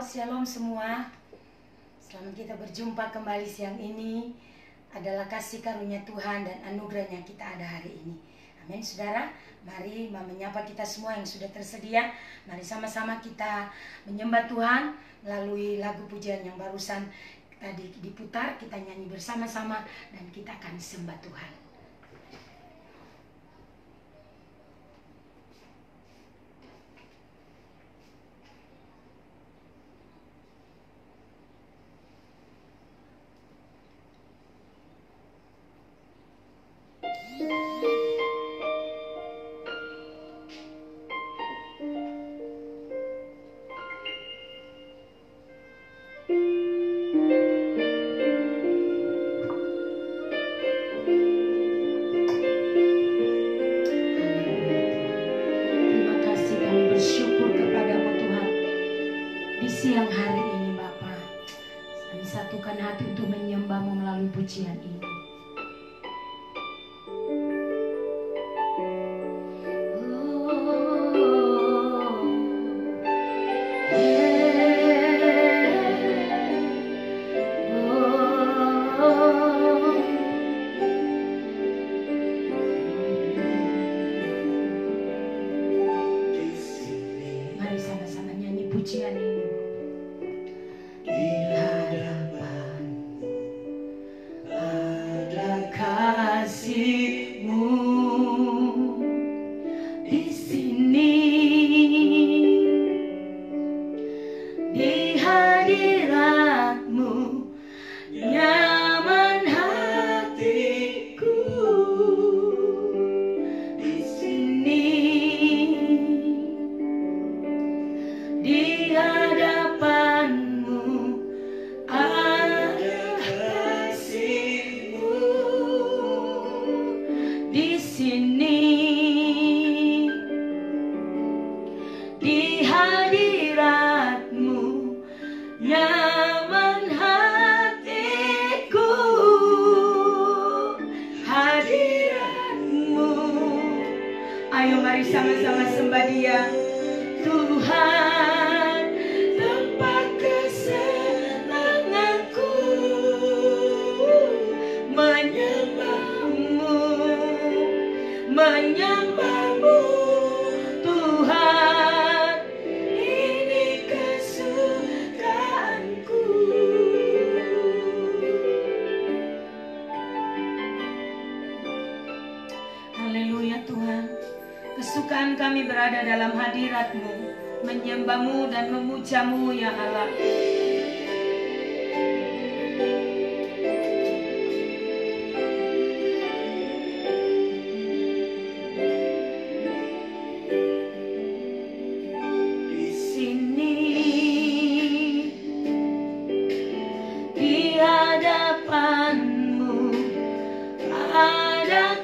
Shalom semua. Selamat kita berjumpa kembali siang ini. Adalah kasih karunia Tuhan dan anugerahnya kita ada hari ini. Amin saudara. Mari menyapa kita semua yang sudah tersedia. Mari sama-sama kita menyembah Tuhan melalui lagu pujian yang barusan tadi diputar. Kita nyanyi bersama-sama dan kita akan sembah Tuhan. Siang hari ini Bapa, kami satukan hati untuk menyembah-Mu melalui pujian ini. Mari sama-sama nyanyi pujian ini. Ayo mari sama-sama sembah Dia. Tuhan, tempat kesenanganku, menyembah-Mu, menyembah-Mu, Tuhan, ini kesukaanku. Haleluya Tuhan. Kesukaan kami berada dalam hadirat-Mu, menyembah-Mu dan memuja-Mu ya Allah. Di sini, di hadapan-Mu ada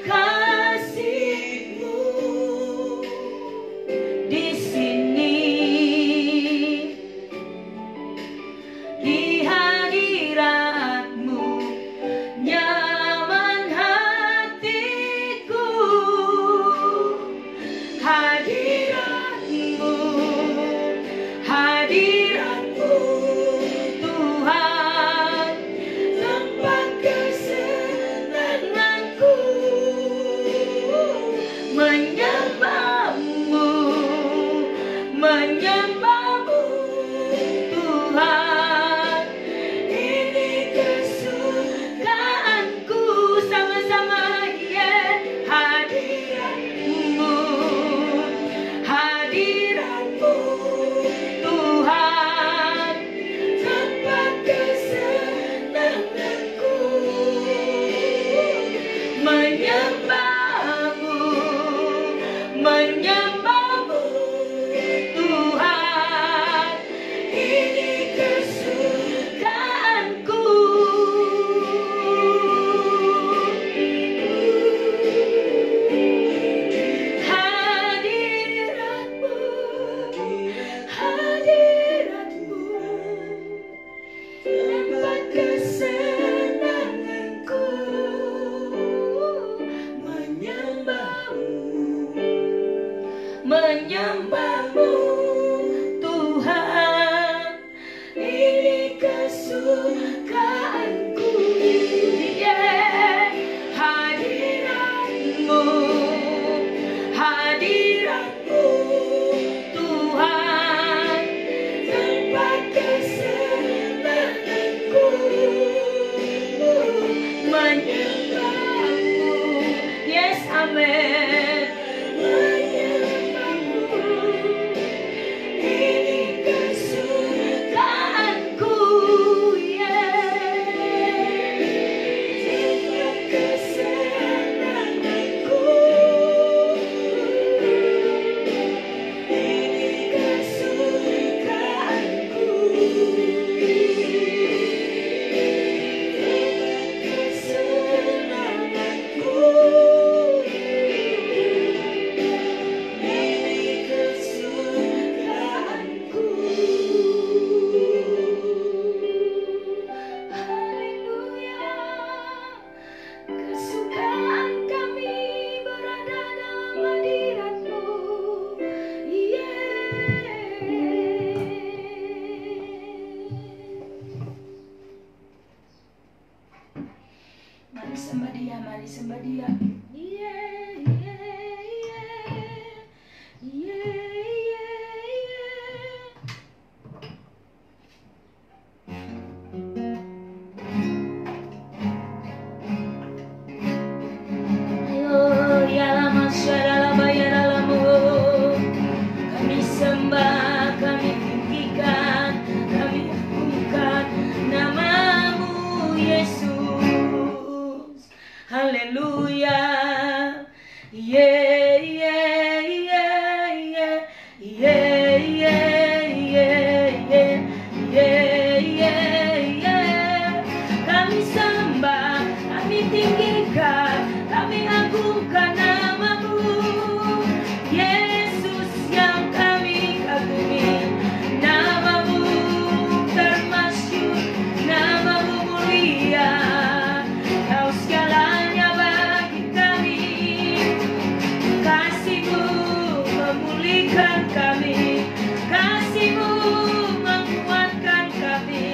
kesukaanku, yeah. Hadiratmu, hadiratmu Tuhan, tempat kesenanganku, menyembahmu, yes, amen, menyembahmu, ini kesukaanku, yeah. Tempat kesenanganku, ini kesukaanku, kesenanganku, ini kesukaanku. Haleluya, kesukaan kami berada dalam hadirat-Mu, Mari sembah Dia, mari sembah Dia. Yeah, yeah, yeah. Yeah, yeah, yeah. Ayo, ya lama syarala bayaralamu. Kami sembah, kami tinggikan, kami agungkan nama-Mu, Yesus. Haleluya. Yeah, yeah, yeah, yeah. Yeah, yeah, yeah, yeah. Yeah, yeah, yeah. Kami sembah, kami tinggikan, kami agungkan nama-Mu, Yesus yang kami kagumi. Nama-Mu termasyhur, nama-Mu mulia, Kau segalanya bagi kami. Kasih-Mu memulihkan kami, kasih-Mu menguatkan kami.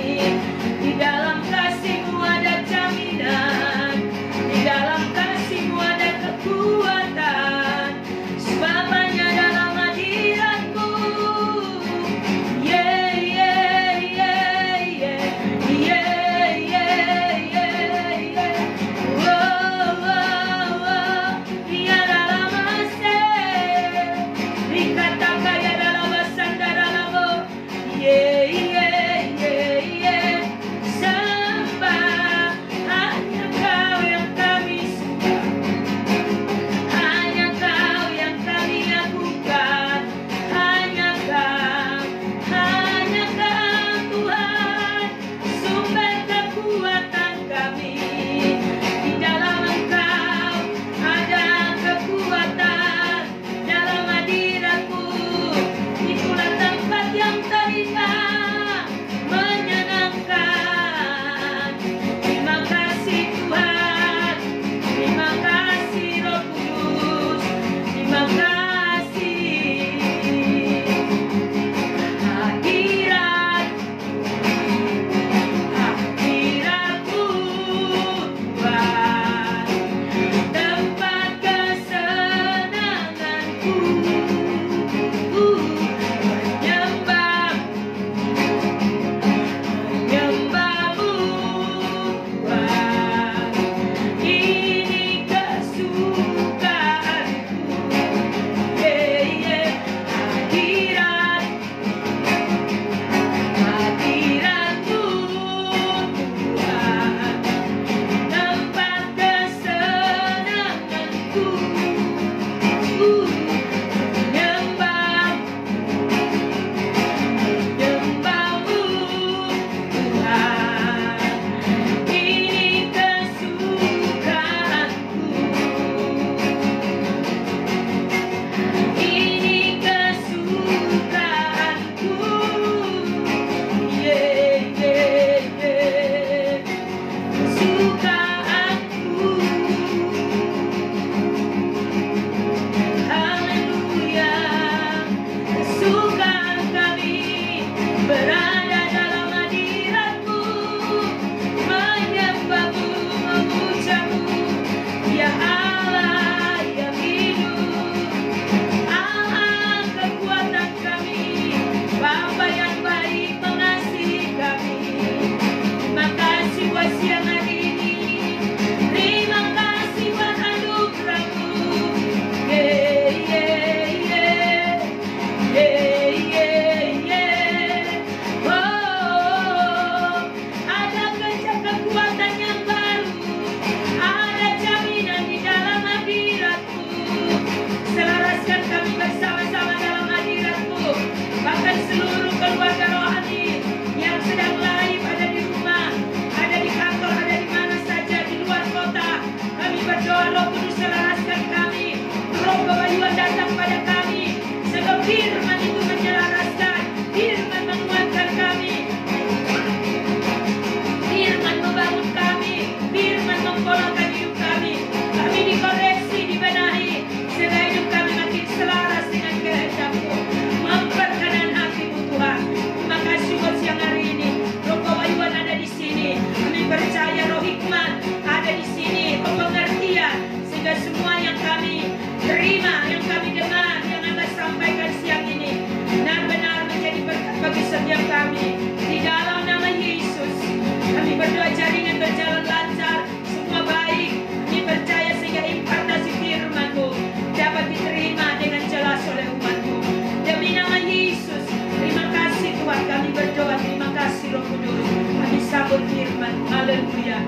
firman. Haleluya.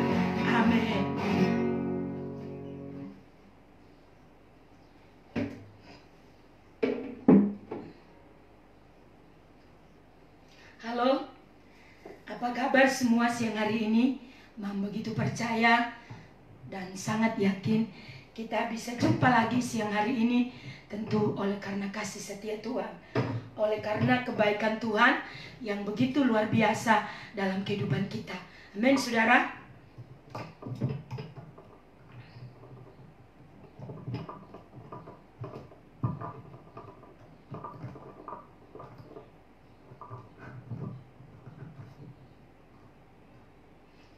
Amin. Halo, apa kabar semua siang hari ini? Mam begitu percaya dan sangat yakin kita bisa jumpa lagi siang hari ini, tentu oleh karena kasih setia Tuhan, oleh karena kebaikan Tuhan yang begitu luar biasa dalam kehidupan kita. Amin, saudara.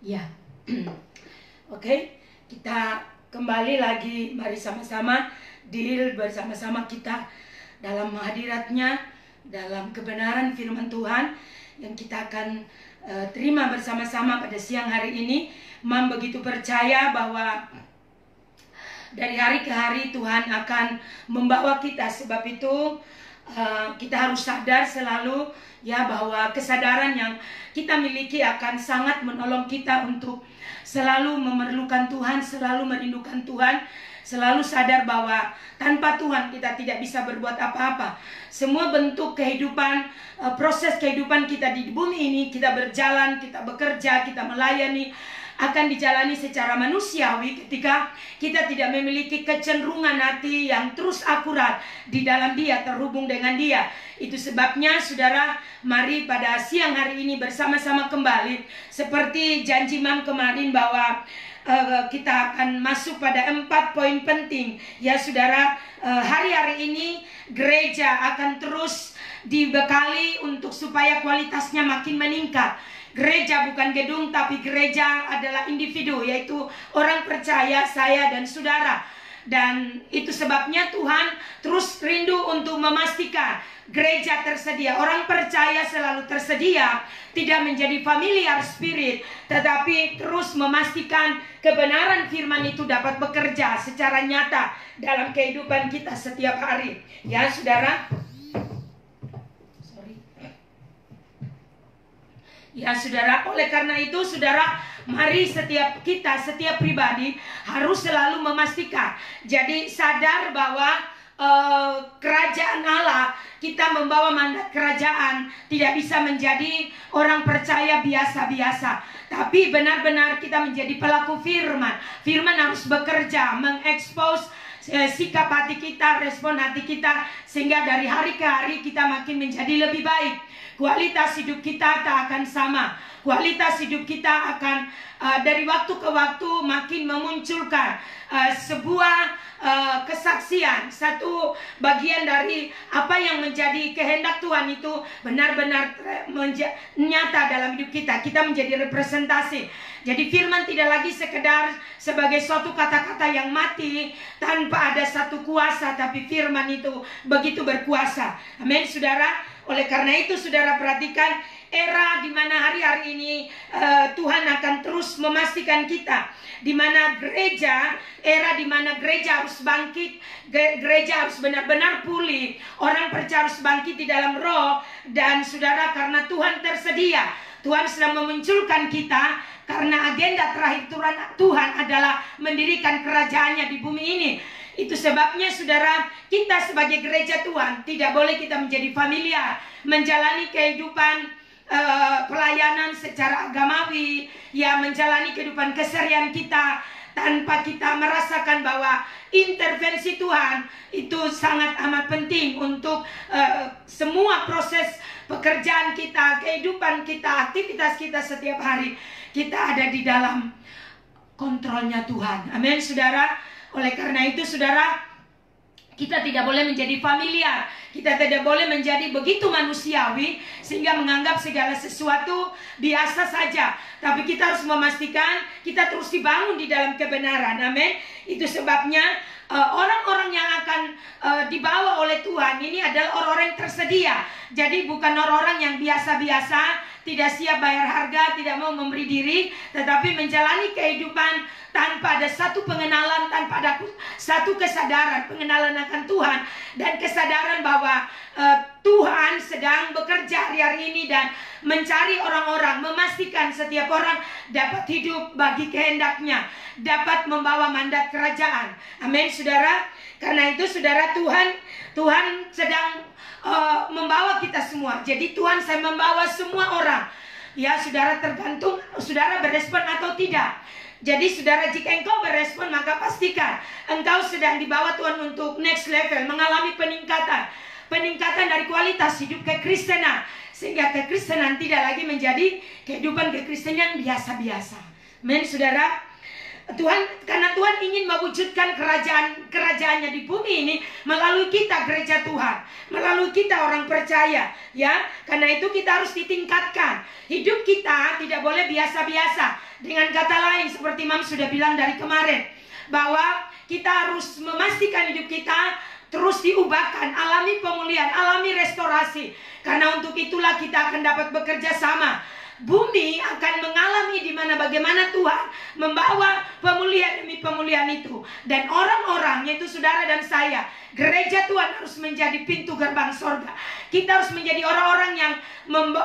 Ya, oke, kita kembali lagi, mari sama-sama deal bersama-sama kita dalam hadiratnya, dalam kebenaran firman Tuhan yang kita akan terima bersama-sama pada siang hari ini. Mam begitu percaya bahwa dari hari ke hari Tuhan akan membawa kita, sebab itu kita harus sadar selalu ya bahwa kesadaran yang kita miliki akan sangat menolong kita untuk selalu memerlukan Tuhan, selalu merindukan Tuhan, selalu sadar bahwa tanpa Tuhan kita tidak bisa berbuat apa-apa. Semua bentuk kehidupan, proses kehidupan kita di bumi ini, kita berjalan, kita bekerja, kita melayani, akan dijalani secara manusiawi ketika kita tidak memiliki kecenderungan hati yang terus akurat di dalam Dia, terhubung dengan Dia. Itu sebabnya saudara, mari pada siang hari ini bersama-sama kembali seperti janji Mam kemarin bahwa kita akan masuk pada 4 poin penting. Ya saudara, hari-hari ini gereja akan terus dibekali untuk supaya kualitasnya makin meningkat. Gereja bukan gedung, tapi gereja adalah individu, yaitu orang percaya, saya dan saudara. Dan itu sebabnya Tuhan terus rindu untuk memastikan gereja tersedia. Orang percaya selalu tersedia, tidak menjadi familiar spirit, tetapi terus memastikan kebenaran firman itu dapat bekerja secara nyata dalam kehidupan kita setiap hari. Ya saudara. Ya saudara, oleh karena itu saudara, mari setiap kita, setiap pribadi harus selalu memastikan. Jadi sadar bahwa kerajaan Allah, kita membawa mandat kerajaan, tidak bisa menjadi orang percaya biasa-biasa, tapi benar-benar kita menjadi pelaku firman. Firman harus bekerja, mengekspos sikap hati kita, respon hati kita, sehingga dari hari ke hari kita makin menjadi lebih baik. Kualitas hidup kita tak akan sama. Kualitas hidup kita akan dari waktu ke waktu makin memunculkan sebuah kesaksian. Satu bagian dari apa yang menjadi kehendak Tuhan itu benar-benar nyata dalam hidup kita. Kita menjadi representasi. Jadi firman tidak lagi sekedar sebagai suatu kata-kata yang mati tanpa ada satu kuasa, tapi firman itu begitu berkuasa. Amin saudara. Oleh karena itu saudara perhatikan era di mana hari-hari ini Tuhan akan terus memastikan kita, di mana gereja, era di mana gereja harus bangkit, gereja harus benar-benar pulih, orang percaya harus bangkit di dalam roh. Dan saudara, karena Tuhan tersedia, Tuhan sedang memunculkan kita, karena agenda terakhir Tuhan adalah mendirikan kerajaannya di bumi ini. Itu sebabnya saudara, kita sebagai gereja Tuhan tidak boleh kita menjadi familiar, menjalani kehidupan pelayanan secara agamawi, ya menjalani kehidupan keseharian kita tanpa kita merasakan bahwa intervensi Tuhan itu sangat amat penting untuk semua proses pekerjaan kita, kehidupan kita, aktivitas kita setiap hari. Kita ada di dalam kontrolnya Tuhan. Amin saudara. Oleh karena itu saudara, kita tidak boleh menjadi familiar, kita tidak boleh menjadi begitu manusiawi sehingga menganggap segala sesuatu biasa saja. Tapi kita harus memastikan kita terus dibangun di dalam kebenaran. Amin. Itu sebabnya orang-orang yang akan dibawa oleh Tuhan ini adalah orang-orang yang tersedia. Jadi bukan orang-orang yang biasa-biasa, tidak siap bayar harga, tidak mau memberi diri, tetapi menjalani kehidupan tanpa ada satu pengenalan, tanpa ada satu kesadaran, pengenalan akan Tuhan, dan kesadaran bahwa Tuhan sedang bekerja hari-hari ini dan mencari orang-orang, memastikan setiap orang dapat hidup bagi kehendaknya, dapat membawa mandat kerajaan. Amin, saudara. Karena itu, saudara, Tuhan sedang membawa kita semua. Jadi Tuhan saya membawa semua orang. Ya, saudara, tergantung saudara berespon atau tidak. Jadi saudara, jika engkau berespon, maka pastikan engkau sedang dibawa Tuhan untuk next level, mengalami peningkatan dari kualitas hidup kekristenan, sehingga kekristenan tidak lagi menjadi kehidupan kekristenan yang biasa-biasa. Amin, saudara. Karena Tuhan ingin mewujudkan kerajaannya di bumi ini melalui kita, gereja Tuhan, melalui kita orang percaya, ya. Karena itu kita harus ditingkatkan. Hidup kita tidak boleh biasa-biasa. Dengan kata lain, seperti Mam sudah bilang dari kemarin, bahwa kita harus memastikan hidup kita terus diubahkan, alami pemulihan, alami restorasi. Karena untuk itulah kita akan dapat bekerja sama. Bumi akan mengalami di mana bagaimana Tuhan membawa pemulihan demi pemulihan itu. Dan orang-orang, yaitu saudara dan saya, gereja Tuhan harus menjadi pintu gerbang surga. Kita harus menjadi orang-orang yang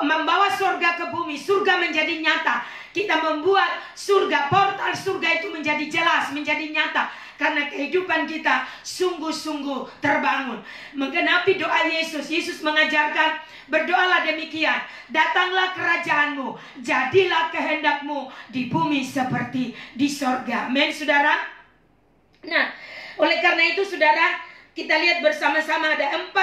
membawa surga ke bumi. Surga menjadi nyata. Kita membuat surga, portal surga itu menjadi jelas, menjadi nyata. Karena kehidupan kita sungguh-sungguh terbangun. Menggenapi doa Yesus. Yesus mengajarkan, berdoalah demikian, datanglah kerajaanmu, jadilah kehendakmu di bumi seperti di sorga. Amin, saudara. Nah, oleh karena itu, saudara, kita lihat bersama-sama ada 4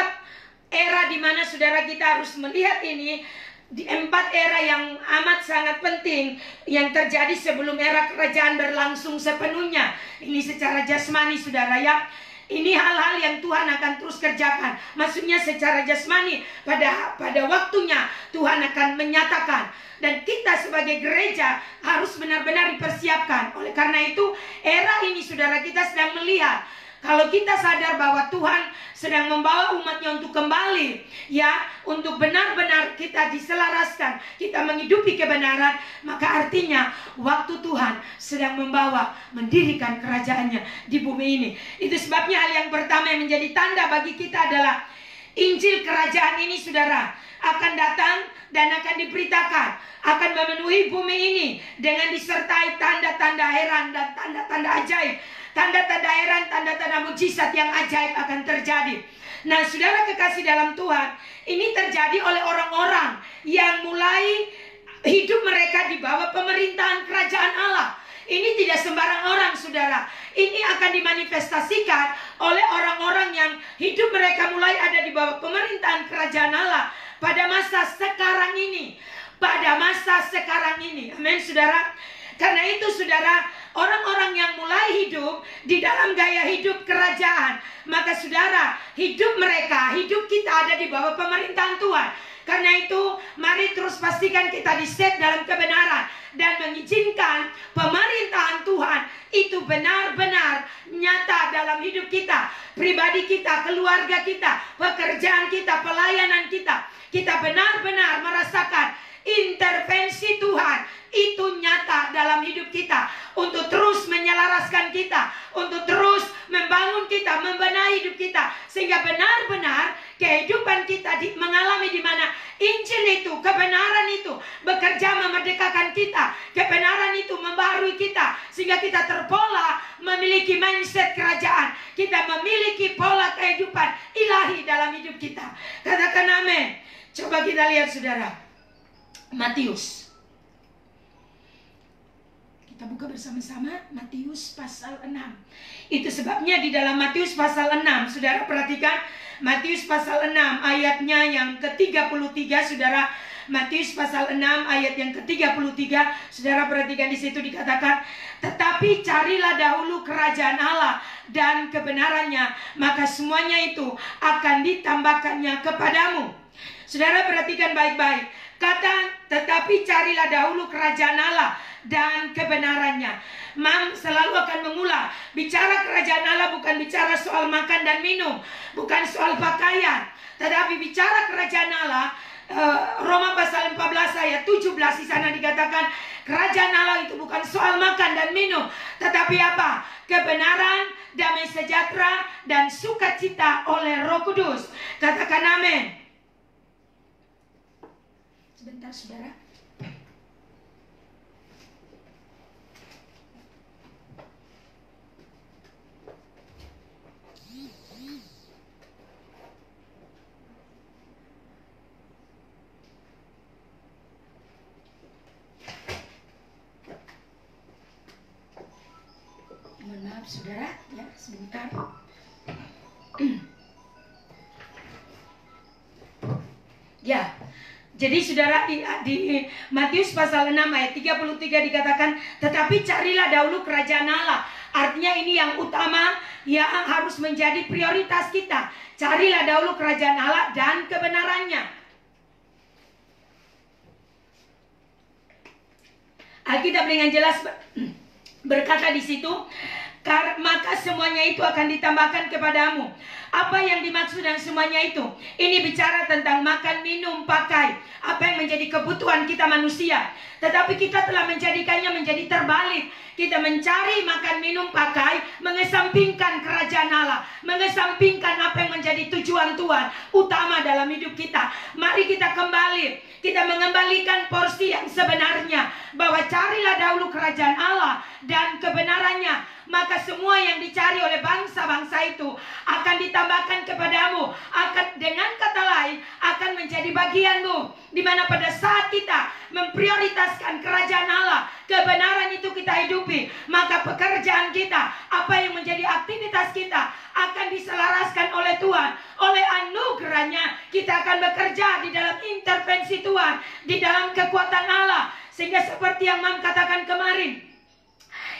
era di mana saudara kita harus melihat ini. Di 4 era yang amat sangat penting yang terjadi sebelum era kerajaan berlangsung sepenuhnya. Ini secara jasmani, saudara, ya. Ini hal-hal yang Tuhan akan terus kerjakan. Maksudnya secara jasmani, pada waktunya Tuhan akan menyatakan. Dan kita sebagai gereja harus benar-benar dipersiapkan. Oleh karena itu, era ini, saudara, kita sedang melihat, kalau kita sadar bahwa Tuhan sedang membawa umatnya untuk kembali, ya, untuk benar-benar kita diselaraskan, kita menghidupi kebenaran, maka artinya waktu Tuhan sedang mendirikan kerajaannya di bumi ini. Itu sebabnya hal yang pertama yang menjadi tanda bagi kita adalah Injil kerajaan ini, saudara, akan datang dan akan diberitakan, akan memenuhi bumi ini dengan disertai tanda-tanda heran dan tanda-tanda ajaib. Tanda-tanda heran, tanda-tanda mujizat yang ajaib akan terjadi. Nah, saudara kekasih dalam Tuhan, ini terjadi oleh orang-orang yang mulai hidup mereka di bawah pemerintahan kerajaan Allah. Ini tidak sembarang orang, saudara. Ini akan dimanifestasikan oleh orang-orang yang hidup mereka mulai ada di bawah pemerintahan kerajaan Allah pada masa sekarang ini. Pada masa sekarang ini. Amin, saudara. Karena itu, saudara, orang-orang yang mulai hidup di dalam gaya hidup kerajaan, maka saudara, hidup mereka, hidup kita ada di bawah pemerintahan Tuhan. Karena itu, mari terus pastikan kita di-set dalam kebenaran dan mengizinkan pemerintahan Tuhan itu benar-benar nyata dalam hidup kita, pribadi kita, keluarga kita, pekerjaan kita, pelayanan kita. Kita benar-benar merasakan intervensi Tuhan itu nyata dalam hidup kita, untuk terus menyelaraskan kita, untuk terus membangun kita, membenahi hidup kita, sehingga benar-benar kehidupan kita mengalami di mana Injil itu, kebenaran itu bekerja memerdekakan kita, kebenaran itu membaharui kita, sehingga kita terpola memiliki mindset kerajaan, kita memiliki pola kehidupan ilahi dalam hidup kita. Katakan amin. Coba kita lihat, saudara, Matius. Kita buka bersama-sama Matius pasal 6. Itu sebabnya di dalam Matius pasal 6, saudara perhatikan Matius pasal 6 ayatnya yang ke-33, saudara. Matius pasal 6 ayat yang ke-33, saudara perhatikan, di situ dikatakan, tetapi carilah dahulu kerajaan Allah dan kebenarannya, maka semuanya itu akan ditambahkannya kepadamu. Saudara perhatikan baik-baik. Kata, tetapi carilah dahulu kerajaan Allah dan kebenarannya. Mam selalu akan mengulang, bicara kerajaan Allah bukan bicara soal makan dan minum, bukan soal pakaian, tetapi bicara kerajaan Allah. Roma pasal 14 ayat 17 di sana dikatakan, kerajaan Allah itu bukan soal makan dan minum, tetapi apa? Kebenaran, damai sejahtera, dan sukacita oleh Roh Kudus. Katakan amin. Sebentar saudara. Mohon maaf saudara, ya sebentar. Ya, jadi saudara di Matius pasal 6 ayat 33 dikatakan, tetapi carilah dahulu kerajaan Allah. Artinya ini yang utama, yang harus menjadi prioritas kita. Carilah dahulu kerajaan Allah dan kebenarannya. Alkitab dengan jelas berkata di situ, maka semuanya itu akan ditambahkan kepadamu. Apa yang dimaksud dengan semuanya itu? Ini bicara tentang makan, minum, pakai, apa yang menjadi kebutuhan kita manusia. Tetapi kita telah menjadikannya menjadi terbalik. Kita mencari makan, minum, pakai, mengesampingkan kerajaan Allah, mengesampingkan apa yang menjadi tujuan Tuhan utama dalam hidup kita. Mari kita kembali, kita mengembalikan porsi yang sebenarnya, bahwa carilah dahulu kerajaan Allah dan kebenarannya, maka semua yang dicari oleh bangsa-bangsa itu akan ditambahkan kepadamu. Akan, dengan kata lain, akan menjadi bagianmu. Di mana pada saat kita memprioritaskan kerajaan Allah, kebenaran itu kita hidupi, maka pekerjaan kita, apa yang menjadi aktivitas kita, akan diselaraskan oleh Tuhan. Oleh anugerahnya kita akan bekerja di dalam intervensi Tuhan, di dalam kekuatan Allah. Sehingga seperti yang Mam katakan kemarin,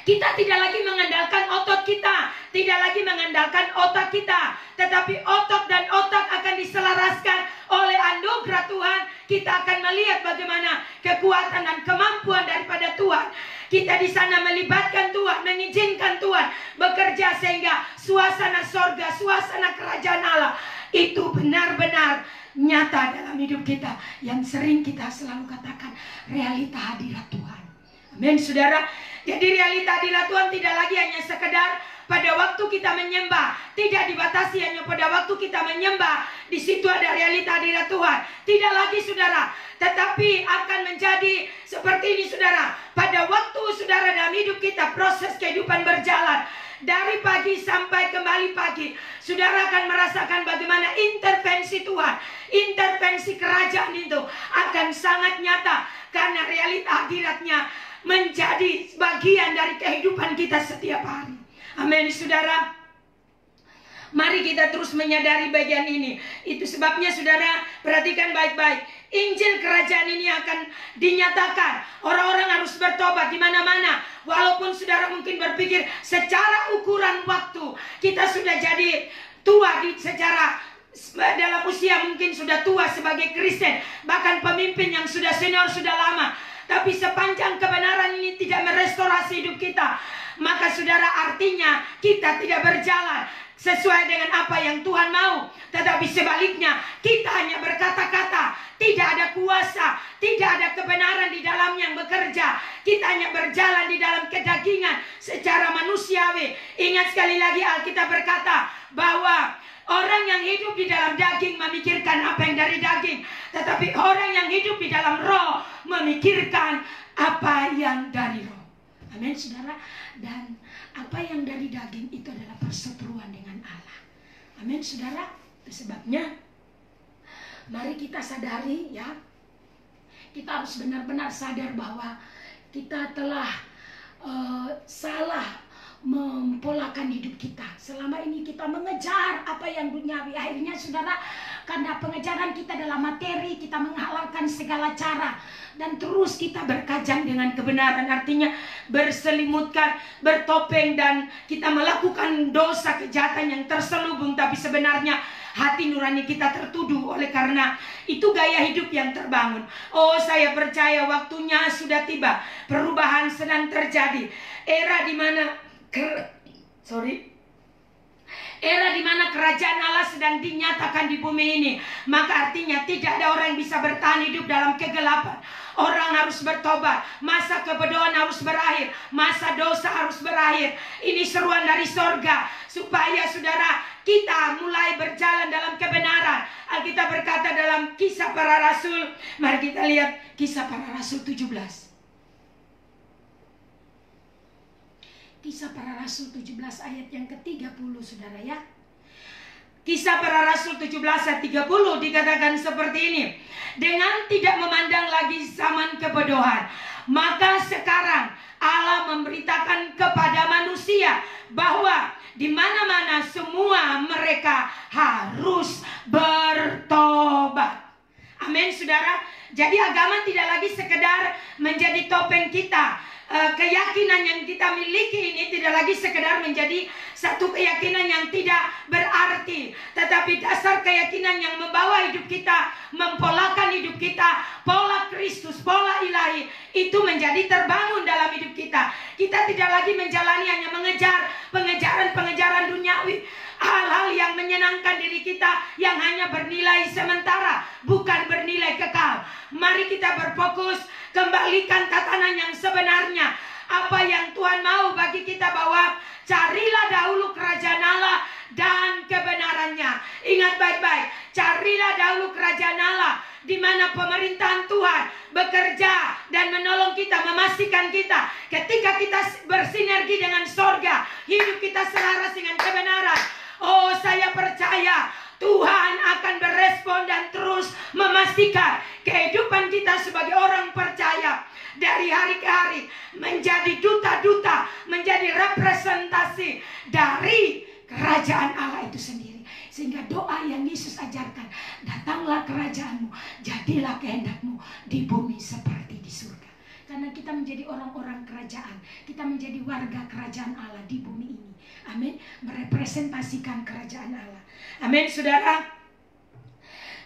kita tidak lagi mengandalkan otot kita, tidak lagi mengandalkan otak kita, tetapi otot dan otak akan diselaraskan oleh anugerah Tuhan. Kita akan melihat bagaimana kekuatan dan kemampuan daripada Tuhan. Kita di sana melibatkan Tuhan, mengizinkan Tuhan bekerja, sehingga suasana sorga, suasana kerajaan Allah itu benar-benar nyata dalam hidup kita. Yang sering kita selalu katakan, realita hadirat Tuhan. Amin saudara. Jadi realita hadirat Tuhan tidak lagi hanya sekedar pada waktu kita menyembah, tidak dibatasi hanya pada waktu kita menyembah. Di situ ada realita hadirat Tuhan. Tidak lagi saudara, tetapi akan menjadi seperti ini saudara. Pada waktu saudara dalam hidup kita, proses kehidupan berjalan, dari pagi sampai kembali pagi, saudara akan merasakan bagaimana intervensi Tuhan, intervensi kerajaan itu akan sangat nyata, karena realita hadiratnya menjadi bagian dari kehidupan kita setiap hari. Amin saudara. Mari kita terus menyadari bagian ini. Itu sebabnya saudara, perhatikan baik-baik. Injil kerajaan ini akan dinyatakan. Orang-orang harus bertobat di mana-mana. Walaupun saudara mungkin berpikir secara ukuran waktu kita sudah jadi tua secara dalam usia, mungkin sudah tua sebagai Kristen, bahkan pemimpin yang sudah senior, sudah lama. Tapi sepanjang kebenaran ini tidak merestorasi hidup kita, maka saudara, artinya kita tidak berjalan sesuai dengan apa yang Tuhan mau. Tetapi sebaliknya, kita hanya berkata-kata, tidak ada kuasa, tidak ada kebenaran di dalam yang bekerja. Kita hanya berjalan di dalam kedagingan secara manusiawi. Ingat sekali lagi, Alkitab berkata bahwa orang yang hidup di dalam daging memikirkan apa yang dari daging, tetapi orang yang hidup di dalam roh memikirkan apa yang dari roh. Amin saudara. Dan apa yang dari daging itu adalah perseteruan dengan Allah. Amin saudara. Itu sebabnya mari kita sadari, ya, kita harus benar-benar sadar bahwa kita telah salah mempolakan hidup kita. Selama ini kita mengejar apa yang duniawi. Akhirnya saudara, karena pengejaran kita dalam materi, kita menghalalkan segala cara. Dan terus kita berkajang dengan kebenaran. Artinya berselimutkan, bertopeng, dan kita melakukan dosa kejahatan yang terselubung. Tapi sebenarnya hati nurani kita tertuduh. Oleh karena itu gaya hidup yang terbangun. Oh, saya percaya waktunya sudah tiba. Perubahan sedang terjadi. Era di mana era di mana kerajaan Allah sedang dinyatakan di bumi ini. Maka artinya tidak ada orang yang bisa bertahan hidup dalam kegelapan. Orang harus bertobat. Masa kebodohan harus berakhir. Masa dosa harus berakhir. Ini seruan dari sorga, supaya saudara, kita mulai berjalan dalam kebenaran. Alkitab berkata dalam Kisah Para Rasul, mari kita lihat Kisah Para Rasul 17. Kisah Para Rasul 17 ayat yang ke-30, saudara ya. Kisah Para Rasul 17 ayat 30 dikatakan seperti ini. Dengan tidak memandang lagi zaman kebodohan, maka sekarang Allah memberitakan kepada manusia bahwa di mana-mana semua mereka harus bertobat. Amin, saudara. Jadi agama tidak lagi sekedar menjadi topeng kita. Keyakinan yang kita miliki ini tidak lagi sekedar menjadi satu keyakinan yang tidak berarti, tetapi dasar keyakinan yang membawa hidup kita, mempolakan hidup kita, pola Kristus, pola ilahi, itu menjadi terbangun dalam hidup kita. Kita tidak lagi menjalani hanya mengejar pengejaran duniawi, hal-hal yang menyenangkan diri kita, yang hanya bernilai sementara, bukan bernilai kekal. Mari kita berfokus, kembalikan tatanan yang sebenarnya. Apa yang Tuhan mau bagi kita, bahwa carilah dahulu kerajaan Allah dan kebenarannya. Ingat baik-baik, carilah dahulu kerajaan Allah, di mana pemerintahan Tuhan bekerja dan menolong kita, memastikan kita ketika kita bersinergi dengan sorga, hidup kita selaras dengan kebenaran. Oh, saya percaya Tuhan akan berespon dan terus memastikan kehidupan kita sebagai orang percaya dari hari ke hari menjadi duta-duta, menjadi representasi dari kerajaan Allah itu sendiri. Sehingga doa yang Yesus ajarkan, datanglah kerajaanmu, jadilah kehendakmu di bumi seperti di surga. Karena kita menjadi orang-orang kerajaan, kita menjadi warga kerajaan Allah di bumi ini. Amin. Merepresentasikan kerajaan Allah. Amin, saudara.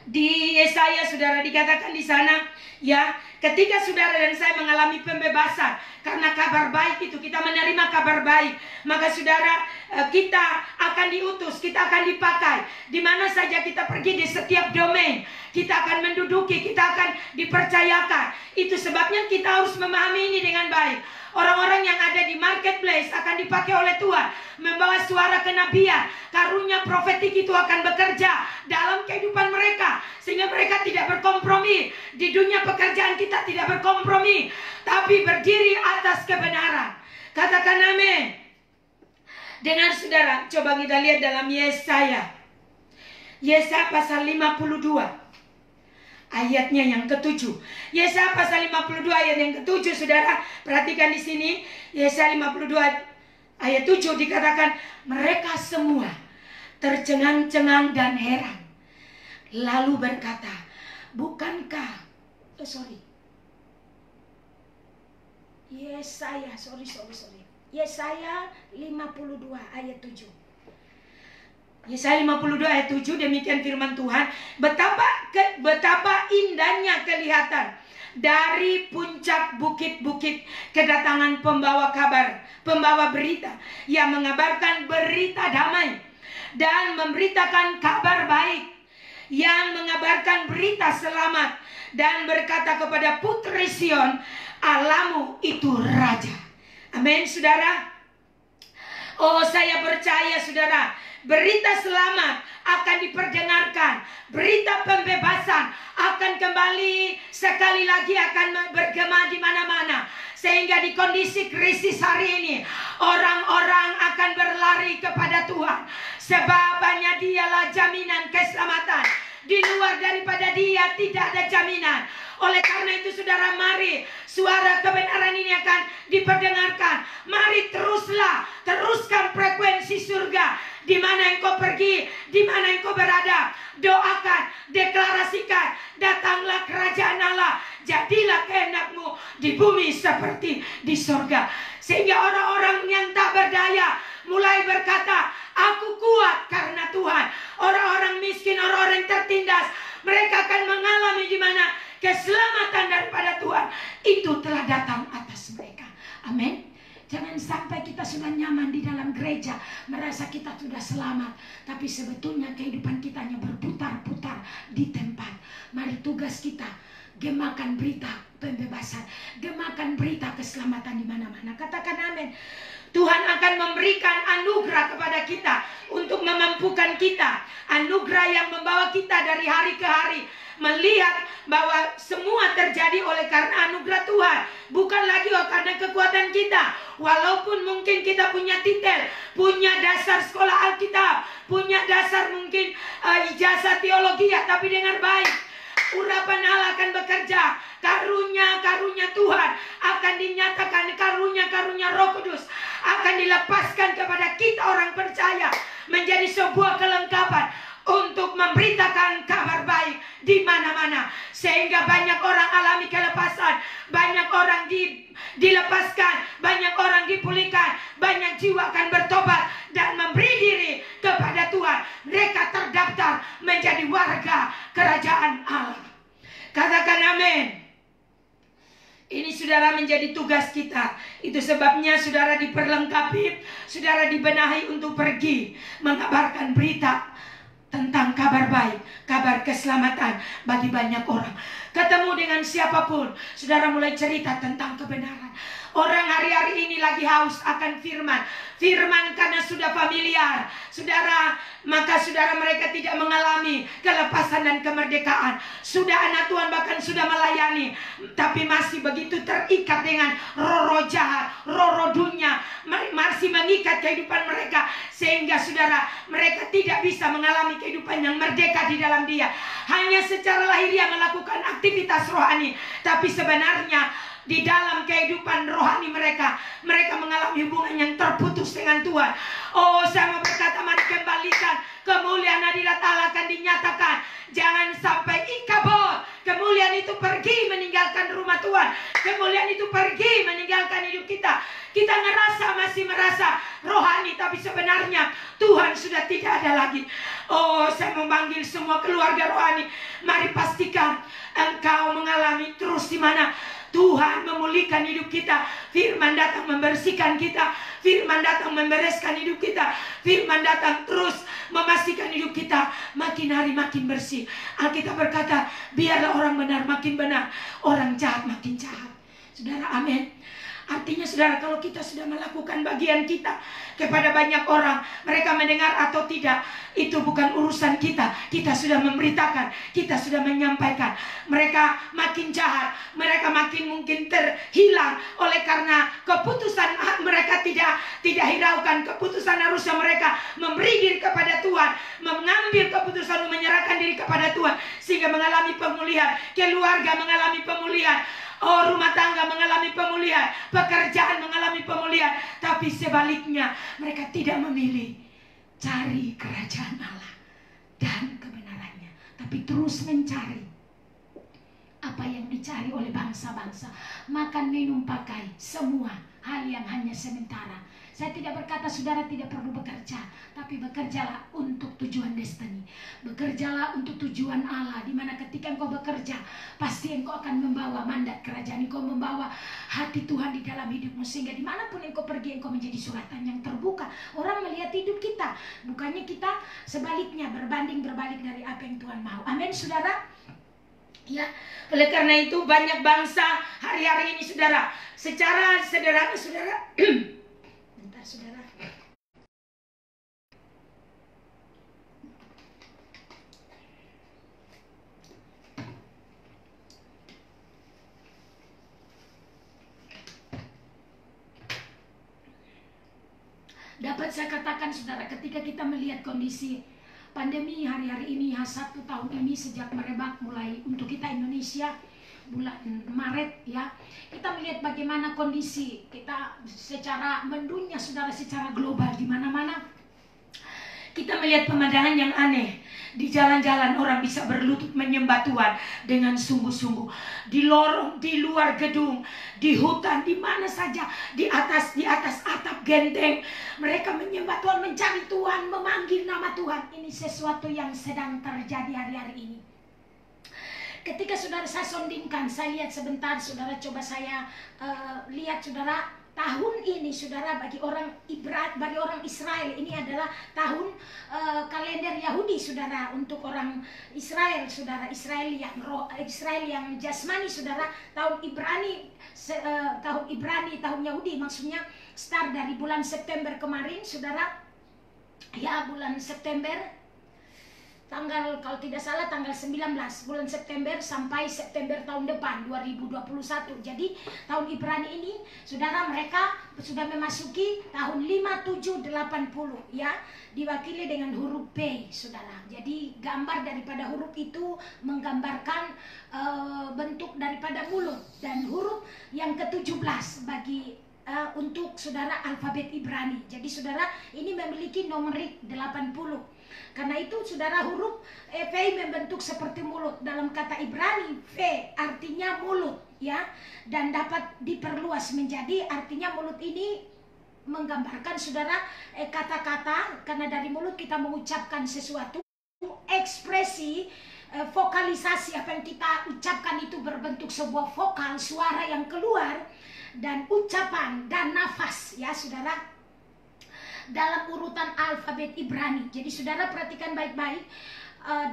Di Yesaya, saudara, dikatakan di sana, ya, ketika saudara dan saya mengalami pembebasan karena kabar baik itu, kita menerima kabar baik, maka saudara, kita akan diutus, kita akan dipakai di mana saja kita pergi, di setiap domain kita akan menduduki, kita akan dipercayakan. Itu sebabnya kita harus memahami ini dengan baik. Orang-orang yang ada di marketplace akan dipakai oleh Tuhan, membawa suara kenabian, karunia profetik itu akan bekerja dalam kehidupan mereka, sehingga mereka tidak berkompromi. Di dunia pekerjaan kita tidak berkompromi, tapi berdiri atas kebenaran. Katakan amin. Dengar saudara, coba kita lihat dalam Yesaya. Yesaya pasal 52. Ayatnya yang ke-7. Yesaya pasal 52 ayat yang ke-7, saudara. Perhatikan di sini. Yesaya 52 ayat 7 dikatakan, mereka semua tercengang-cengang dan heran, lalu berkata, bukankah Yesaya 52 ayat 7. Yesaya 52 ayat 7, demikian firman Tuhan. Betapa indahnya kelihatan dari puncak bukit-bukit kedatangan pembawa kabar, pembawa berita yang mengabarkan berita damai dan memberitakan kabar baik, yang mengabarkan berita selamat dan berkata kepada putri Sion, Allahmu itu raja. Amin, saudara. Oh, saya percaya, saudara, berita selamat akan diperdengarkan, berita pembebasan akan kembali sekali lagi akan bergema di mana-mana, sehingga di kondisi krisis hari ini orang-orang akan berlari kepada Tuhan, sebab hanya Dialah jaminan keselamatan. Di luar daripada Dia tidak ada jaminan. Oleh karena itu, saudara, mari suara kebenaran ini akan diperdengarkan. Mari teruskan frekuensi surga. Di mana engkau pergi, di mana engkau berada, doakan, deklarasikan, datanglah kerajaan Allah, jadilah kehendakmu di bumi seperti di surga. Sehingga orang-orang yang tak berdaya mulai berkata, aku kuat karena Tuhan. Orang-orang miskin, orang-orang tertindas, mereka akan mengalami di mana keselamatan daripada Tuhan itu telah datang atas mereka. Amin. Jangan sampai kita sudah nyaman di dalam gereja, merasa kita sudah selamat, tapi sebetulnya kehidupan kita hanya berputar-putar di tempat. Mari tugas kita, gemakan berita pembebasan. Gemakan berita keselamatan di mana-mana. Katakan amin. Tuhan akan memberikan anugerah kepada kita untuk memampukan kita. Anugerah yang membawa kita dari hari ke hari melihat bahwa semua terjadi oleh karena anugerah Tuhan, bukan lagi karena kekuatan kita. Walaupun mungkin kita punya titel, punya dasar sekolah Alkitab, punya dasar mungkin ijazah teologi, tapi dengar baik, urapan Allah akan bekerja. Karunia-karunia Tuhan akan dinyatakan, karunia-karunia Roh Kudus akan dilepaskan kepada kita orang percaya, menjadi sebuah kelengkapan untuk memberitakan kabar baik di mana-mana, sehingga banyak orang alami kelepasan, banyak orang dilepaskan, banyak orang dipulihkan, banyak jiwa akan bertobat dan memberi diri kepada Tuhan. Mereka terdaftar menjadi warga kerajaan Allah. Katakan amin. Ini saudara menjadi tugas kita. Itu sebabnya saudara diperlengkapi, saudara dibenahi untuk pergi mengabarkan berita tentang kabar baik, kabar keselamatan bagi banyak orang. Ketemu dengan siapapun, saudara mulai cerita tentang kebenaran. Orang hari-hari ini lagi haus akan firman. Firman karena sudah familiar, saudara, maka saudara mereka tidak mengalami kelepasan dan kemerdekaan. Sudah anak Tuhan, bahkan sudah melayani, tapi masih begitu terikat dengan roh-roh jahat, roh-roh dunia, masih mengikat kehidupan mereka, sehingga saudara, mereka tidak bisa mengalami kehidupan yang merdeka di dalam Dia. Hanya secara lahiriah melakukan aktivitas rohani, tapi sebenarnya di dalam kehidupan rohani mereka mengalami hubungan yang terputus dengan Tuhan. Oh, saya mau berkata, mari kembalikan kemuliaan hadirat Allah akan dinyatakan. Jangan sampai ikabot, kemuliaan itu pergi meninggalkan rumah Tuhan, kemuliaan itu pergi meninggalkan hidup kita. Kita masih merasa rohani, tapi sebenarnya Tuhan sudah tidak ada lagi. Oh, saya memanggil semua keluarga rohani, mari pastikan engkau mengalami terus di mana Tuhan memulihkan hidup kita. Firman datang membersihkan kita, firman datang membereskan hidup kita, firman datang terus memastikan hidup kita makin hari makin bersih. Alkitab berkata, biarlah orang benar makin benar, orang jahat makin jahat. Saudara, amin. Artinya saudara, kalau kita sudah melakukan bagian kita kepada banyak orang, mereka mendengar atau tidak, itu bukan urusan kita. Kita sudah memberitakan, kita sudah menyampaikan. Mereka makin jahat, mereka makin mungkin terhilang oleh karena keputusan mereka tidak hiraukan. Keputusan harusnya mereka memberi diri kepada Tuhan, mengambil keputusan menyerahkan diri kepada Tuhan, sehingga mengalami pemulihan, keluarga mengalami pemulihan. Oh, rumah tangga mengalami pemulihan, pekerjaan mengalami pemulihan. Tapi sebaliknya, mereka tidak memilih cari kerajaan Allah dan kebenarannya, tapi terus mencari apa yang dicari oleh bangsa-bangsa. Makan, minum, pakai, semua hal yang hanya sementara. Saya tidak berkata saudara tidak perlu bekerja, tapi bekerjalah untuk tujuan destiny. Bekerjalah untuk tujuan Allah, di mana ketika engkau bekerja, pasti engkau akan membawa mandat kerajaan, engkau membawa hati Tuhan di dalam hidupmu, sehingga dimanapun engkau pergi, engkau menjadi suratan yang terbuka. Orang melihat hidup kita, bukannya kita sebaliknya berbalik dari apa yang Tuhan mau. Amin, saudara. Ya, oleh karena itu banyak bangsa hari-hari ini saudara, secara sederhana saudara, bentar saudara. Dapat saya katakan saudara, ketika kita melihat kondisi pandemi hari-hari ini, 1 tahun ini sejak merebak mulai untuk kita Indonesia bulan Maret ya, kita melihat bagaimana kondisi kita secara mendunia saudara, secara global di mana-mana. Kita melihat pemandangan yang aneh. Di jalan-jalan orang bisa berlutut menyembah Tuhan dengan sungguh-sungguh. Di lorong, di luar gedung, di hutan, di mana saja, di atas atap genteng. Mereka menyembah Tuhan, mencari Tuhan, memanggil nama Tuhan. Ini sesuatu yang sedang terjadi hari-hari ini. Ketika saudara saya sondingkan, saya lihat sebentar, saudara coba saya lihat saudara tahun ini saudara bagi orang Israel ini adalah tahun kalender Yahudi saudara. Untuk orang Israel saudara, Israel yang jasmani saudara, tahun Ibrani tahun Yahudi maksudnya start dari bulan September kemarin saudara. Ya, bulan September tanggal, kalau tidak salah tanggal 19 bulan September sampai September tahun depan 2021. Jadi tahun Ibrani ini saudara, mereka sudah memasuki tahun 5780 ya, diwakili dengan huruf P saudara. Jadi gambar daripada huruf itu menggambarkan bentuk daripada mulut, dan huruf yang ke-17 bagi untuk saudara alfabet Ibrani. Jadi saudara, ini memiliki numerik 80. Karena itu saudara, huruf V membentuk seperti mulut. Dalam kata Ibrani, V artinya mulut ya, dan dapat diperluas menjadi artinya mulut ini menggambarkan saudara kata-kata, karena dari mulut kita mengucapkan sesuatu, ekspresi, vokalisasi apa yang kita ucapkan itu berbentuk sebuah vokal, suara yang keluar, dan ucapan dan nafas ya saudara, dalam urutan alfabet Ibrani. Jadi saudara perhatikan baik-baik,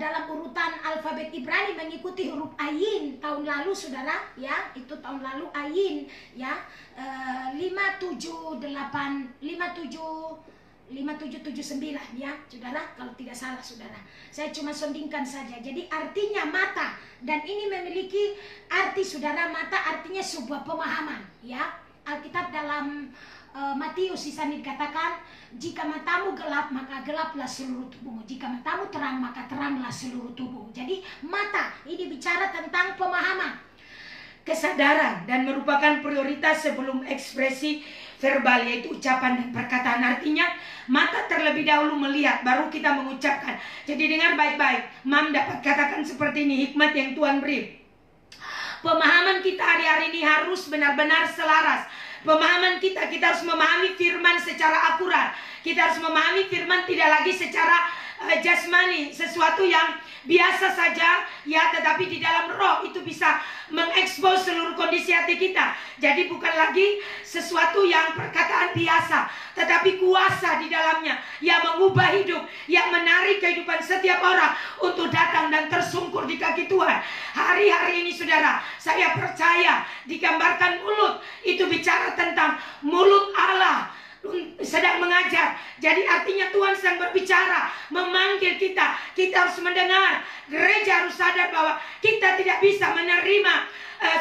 dalam urutan alfabet Ibrani mengikuti huruf Ayin tahun lalu saudara ya, itu tahun lalu Ayin ya, 5779 ya saudara, kalau tidak salah saudara. Saya cuma sondingkan saja. Jadi artinya mata, dan ini memiliki arti saudara, mata artinya sebuah pemahaman ya. Alkitab dalam Matius di sana dikatakan, jika matamu gelap maka gelaplah seluruh tubuhmu, jika matamu terang maka teranglah seluruh tubuh. Jadi mata ini bicara tentang pemahaman, kesadaran, dan merupakan prioritas sebelum ekspresi verbal, yaitu ucapan dan perkataan. Artinya mata terlebih dahulu melihat, baru kita mengucapkan. Jadi dengar baik-baik, Mam dapat katakan seperti ini, hikmat yang Tuhan beri. Pemahaman kita hari-hari ini harus benar-benar selaras. Pemahaman kita harus memahami firman secara akurat. Kita harus memahami firman tidak lagi secara jasmani, sesuatu yang biasa saja ya, tetapi di dalam roh itu bisa mengekspos seluruh kondisi hati kita. Jadi bukan lagi sesuatu yang perkataan biasa, tetapi kuasa di dalamnya yang mengubah hidup, yang menarik kehidupan setiap orang untuk datang dan tersungkur di kaki Tuhan. Hari-hari ini saudara, saya percaya digambarkan mulut itu bicara tentang mulut Allah sedang mengajar. Jadi artinya Tuhan sedang berbicara, memanggil kita. Kita harus mendengar. Gereja harus sadar bahwa kita tidak bisa menerima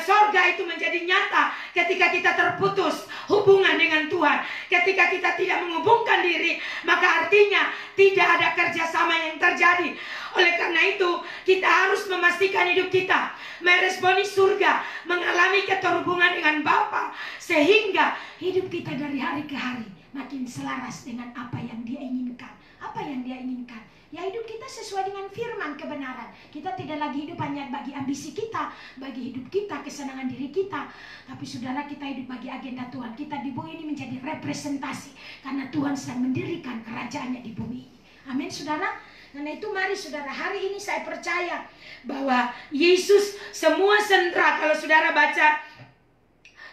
sorga itu menjadi nyata ketika kita terputus hubungan dengan Tuhan. Ketika kita tidak menghubungkan diri, maka artinya tidak ada kerjasama yang terjadi. Oleh karena itu, kita harus memastikan hidup kita meresponi surga, mengalami keterhubungan dengan Bapa, sehingga hidup kita dari hari ke hari makin selaras dengan apa yang Dia inginkan. Apa yang Dia inginkan? Ya, hidup kita sesuai dengan firman kebenaran. Kita tidak lagi hidup hanya bagi ambisi kita, bagi hidup kita, kesenangan diri kita. Tapi saudara, kita hidup bagi agenda Tuhan. Kita di bumi ini menjadi representasi, karena Tuhan sedang mendirikan kerajaannya di bumi ini. Amin saudara. Karena itu mari saudara, hari ini saya percaya bahwa Yesus semua sentra, kalau saudara baca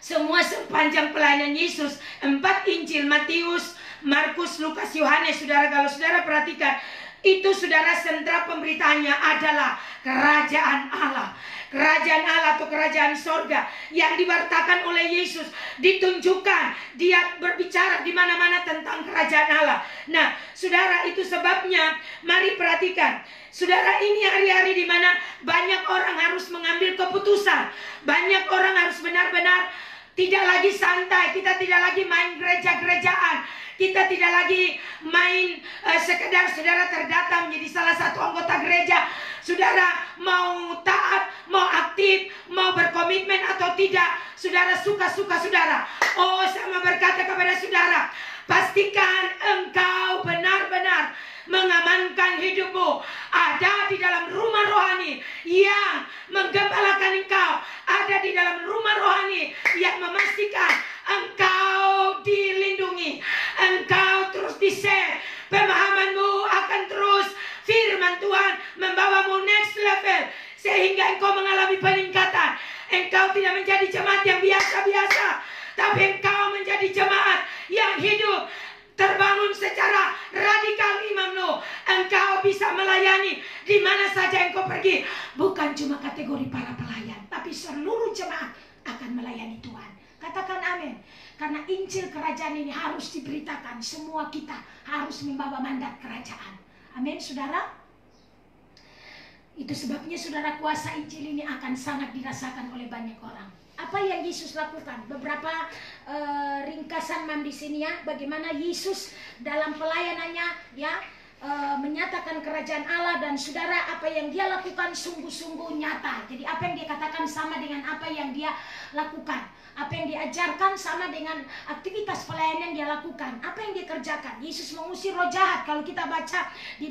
semua sepanjang pelayanan Yesus, 4 Injil, Matius, Markus, Lukas, Yohanes, saudara, kalau saudara perhatikan, itu saudara sentra pemberitaannya adalah kerajaan Allah. Kerajaan Allah atau kerajaan sorga yang diwartakan oleh Yesus, ditunjukkan, Dia berbicara di mana-mana tentang kerajaan Allah. Nah, saudara, itu sebabnya mari perhatikan. Saudara, ini hari-hari di mana banyak orang harus mengambil keputusan. Banyak orang harus benar-benar tidak lagi santai. Kita tidak lagi main gereja-gerejaan. Kita tidak lagi main sekedar saudara terdata menjadi salah satu anggota gereja. Saudara mau taat, mau aktif, mau berkomitmen atau tidak, saudara suka-suka saudara. Oh, saya mau berkata kepada saudara, pastikan engkau benar-benar mengamankan hidupmu ada di dalam rumah rohani yang menggembalakan engkau, ada di dalam rumah rohani yang memastikan engkau dilindungi, engkau terus di-share, pemahamanmu akan terus, firman Tuhan membawamu next level, sehingga engkau mengalami peningkatan. Engkau tidak menjadi jemaat yang biasa-biasa, tapi engkau menjadi yang hidup terbangun secara radikal, Imam Nuh. Engkau bisa melayani di mana saja engkau pergi. Bukan cuma kategori para pelayan, tapi seluruh jemaat akan melayani Tuhan. Katakan amin. Karena Injil kerajaan ini harus diberitakan. Semua kita harus membawa mandat kerajaan. Amin, saudara. Itu sebabnya, saudara, kuasa Injil ini akan sangat dirasakan oleh banyak orang. Apa yang Yesus lakukan? Beberapa ringkasan Mam di sini ya, bagaimana Yesus dalam pelayanannya ya menyatakan kerajaan Allah. Dan saudara, apa yang dia lakukan sungguh-sungguh nyata. Jadi apa yang dia katakan sama dengan apa yang dia lakukan. Apa yang diajarkan sama dengan aktivitas pelayanan yang dia lakukan. Apa yang dia kerjakan? Yesus mengusir roh jahat. Kalau kita baca di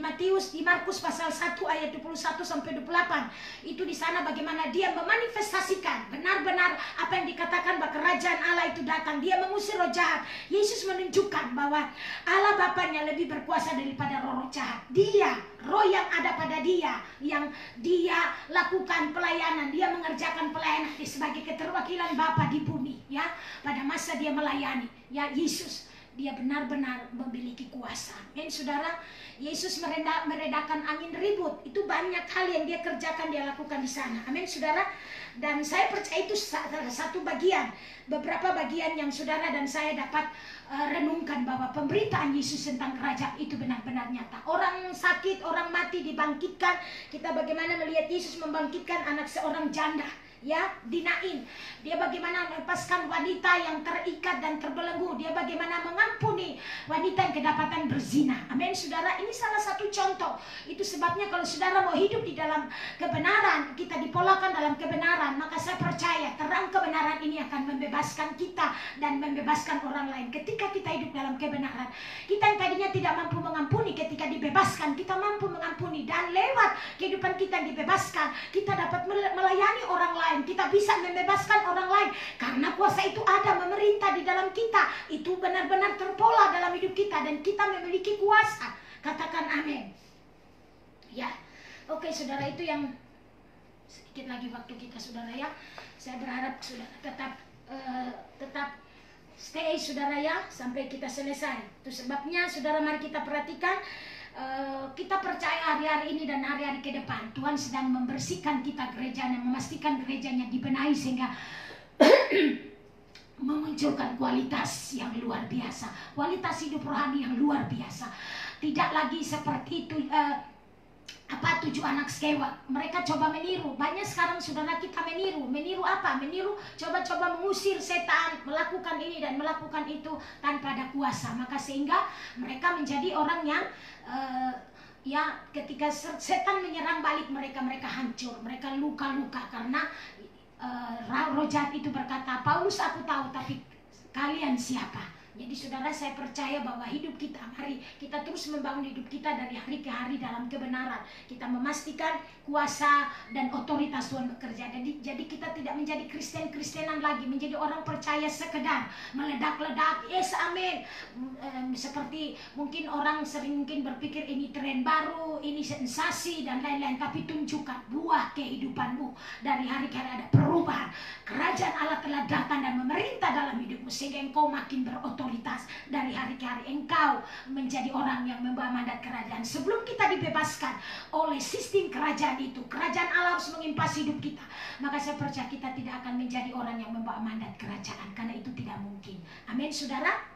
Markus pasal 1 ayat 21 sampai 28, itu di sana bagaimana dia memanifestasikan benar-benar apa yang dikatakan bahwa kerajaan Allah itu datang. Dia mengusir roh jahat. Yesus menunjukkan bahwa Allah Bapanya lebih berkuasa daripada roh jahat. Dia, roh yang ada pada dia, yang dia lakukan pelayanan, dia mengerjakan pelayanan sebagai keterwakilan Bapa di bumi ya. Pada masa dia melayani ya, Yesus dia benar-benar memiliki kuasa. Dan saudara, Yesus meredakan angin ribut. Itu banyak hal yang dia kerjakan, dia lakukan di sana. Amin, saudara. Dan saya percaya itu satu bagian, beberapa bagian yang saudara dan saya dapat renungkan bahwa pemberitaan Yesus tentang kerajaan itu benar-benar nyata. Orang sakit, orang mati dibangkitkan. Kita bagaimana melihat Yesus membangkitkan anak seorang janda ya, di Nain. Dia bagaimana melepaskan wanita yang terikat dan terbelenggu. Dia bagaimana mengampuni wanita yang kedapatan berzina. Amin, saudara. Ini salah satu contoh. Itu sebabnya kalau saudara mau hidup di dalam kebenaran, kita dipolakan dalam kebenaran, maka saya percaya terang kebenaran ini akan membebaskan kita dan membebaskan orang lain. Ketika kita hidup dalam kebenaran, kita yang tadinya tidak mampu mengampuni, ketika dibebaskan kita mampu mengampuni. Dan lewat kehidupan kita yang dibebaskan, kita dapat melayani orang lain. Kita bisa membebaskan orang lain karena kuasa itu ada memerintah di dalam kita. Itu benar-benar terpola dalam hidup kita dan kita memiliki kuasa. Katakan amin. Ya, oke, saudara, itu yang sedikit lagi waktu kita, saudara ya. Saya berharap saudara tetap stay, saudara ya, sampai kita selesai. Itu sebabnya, saudara, mari kita perhatikan. Kita percaya hari-hari ini dan hari-hari ke depan Tuhan sedang membersihkan kita gerejanya, memastikan gerejanya dibenahi sehingga memunculkan kualitas yang luar biasa, kualitas hidup rohani yang luar biasa. Tidak lagi seperti itu tujuh anak sekewa. Mereka coba meniru. Banyak sekarang saudara kita meniru. Meniru apa? Meniru coba-coba mengusir setan, melakukan ini dan melakukan itu tanpa ada kuasa. Maka sehingga mereka menjadi orang yang ya, ketika setan menyerang balik mereka hancur, mereka luka-luka karena roh jahat itu berkata, Paulus aku tahu, tapi kalian siapa? Jadi saudara, saya percaya bahwa hidup kita, mari kita terus membangun hidup kita dari hari ke hari dalam kebenaran. Kita memastikan kuasa dan otoritas Tuhan bekerja. Jadi kita tidak menjadi Kristen-Kristenan lagi, menjadi orang percaya sekedar meledak-ledak, yes amin. Seperti mungkin orang sering mungkin berpikir ini tren baru, ini sensasi dan lain-lain. Tapi tunjukkan buah kehidupanmu. Dari hari ke hari ada perubahan. Kerajaan Allah telah datang dan memerintah dalam hidupmu sehingga engkau makin berotoritas. Dari hari ke hari engkau menjadi orang yang membawa mandat kerajaan. Sebelum kita dibebaskan oleh sistem kerajaan itu, kerajaan Allah harus mengimpasi hidup kita. Maka saya percaya kita tidak akan menjadi orang yang membawa mandat kerajaan, karena itu tidak mungkin. Amin, saudara.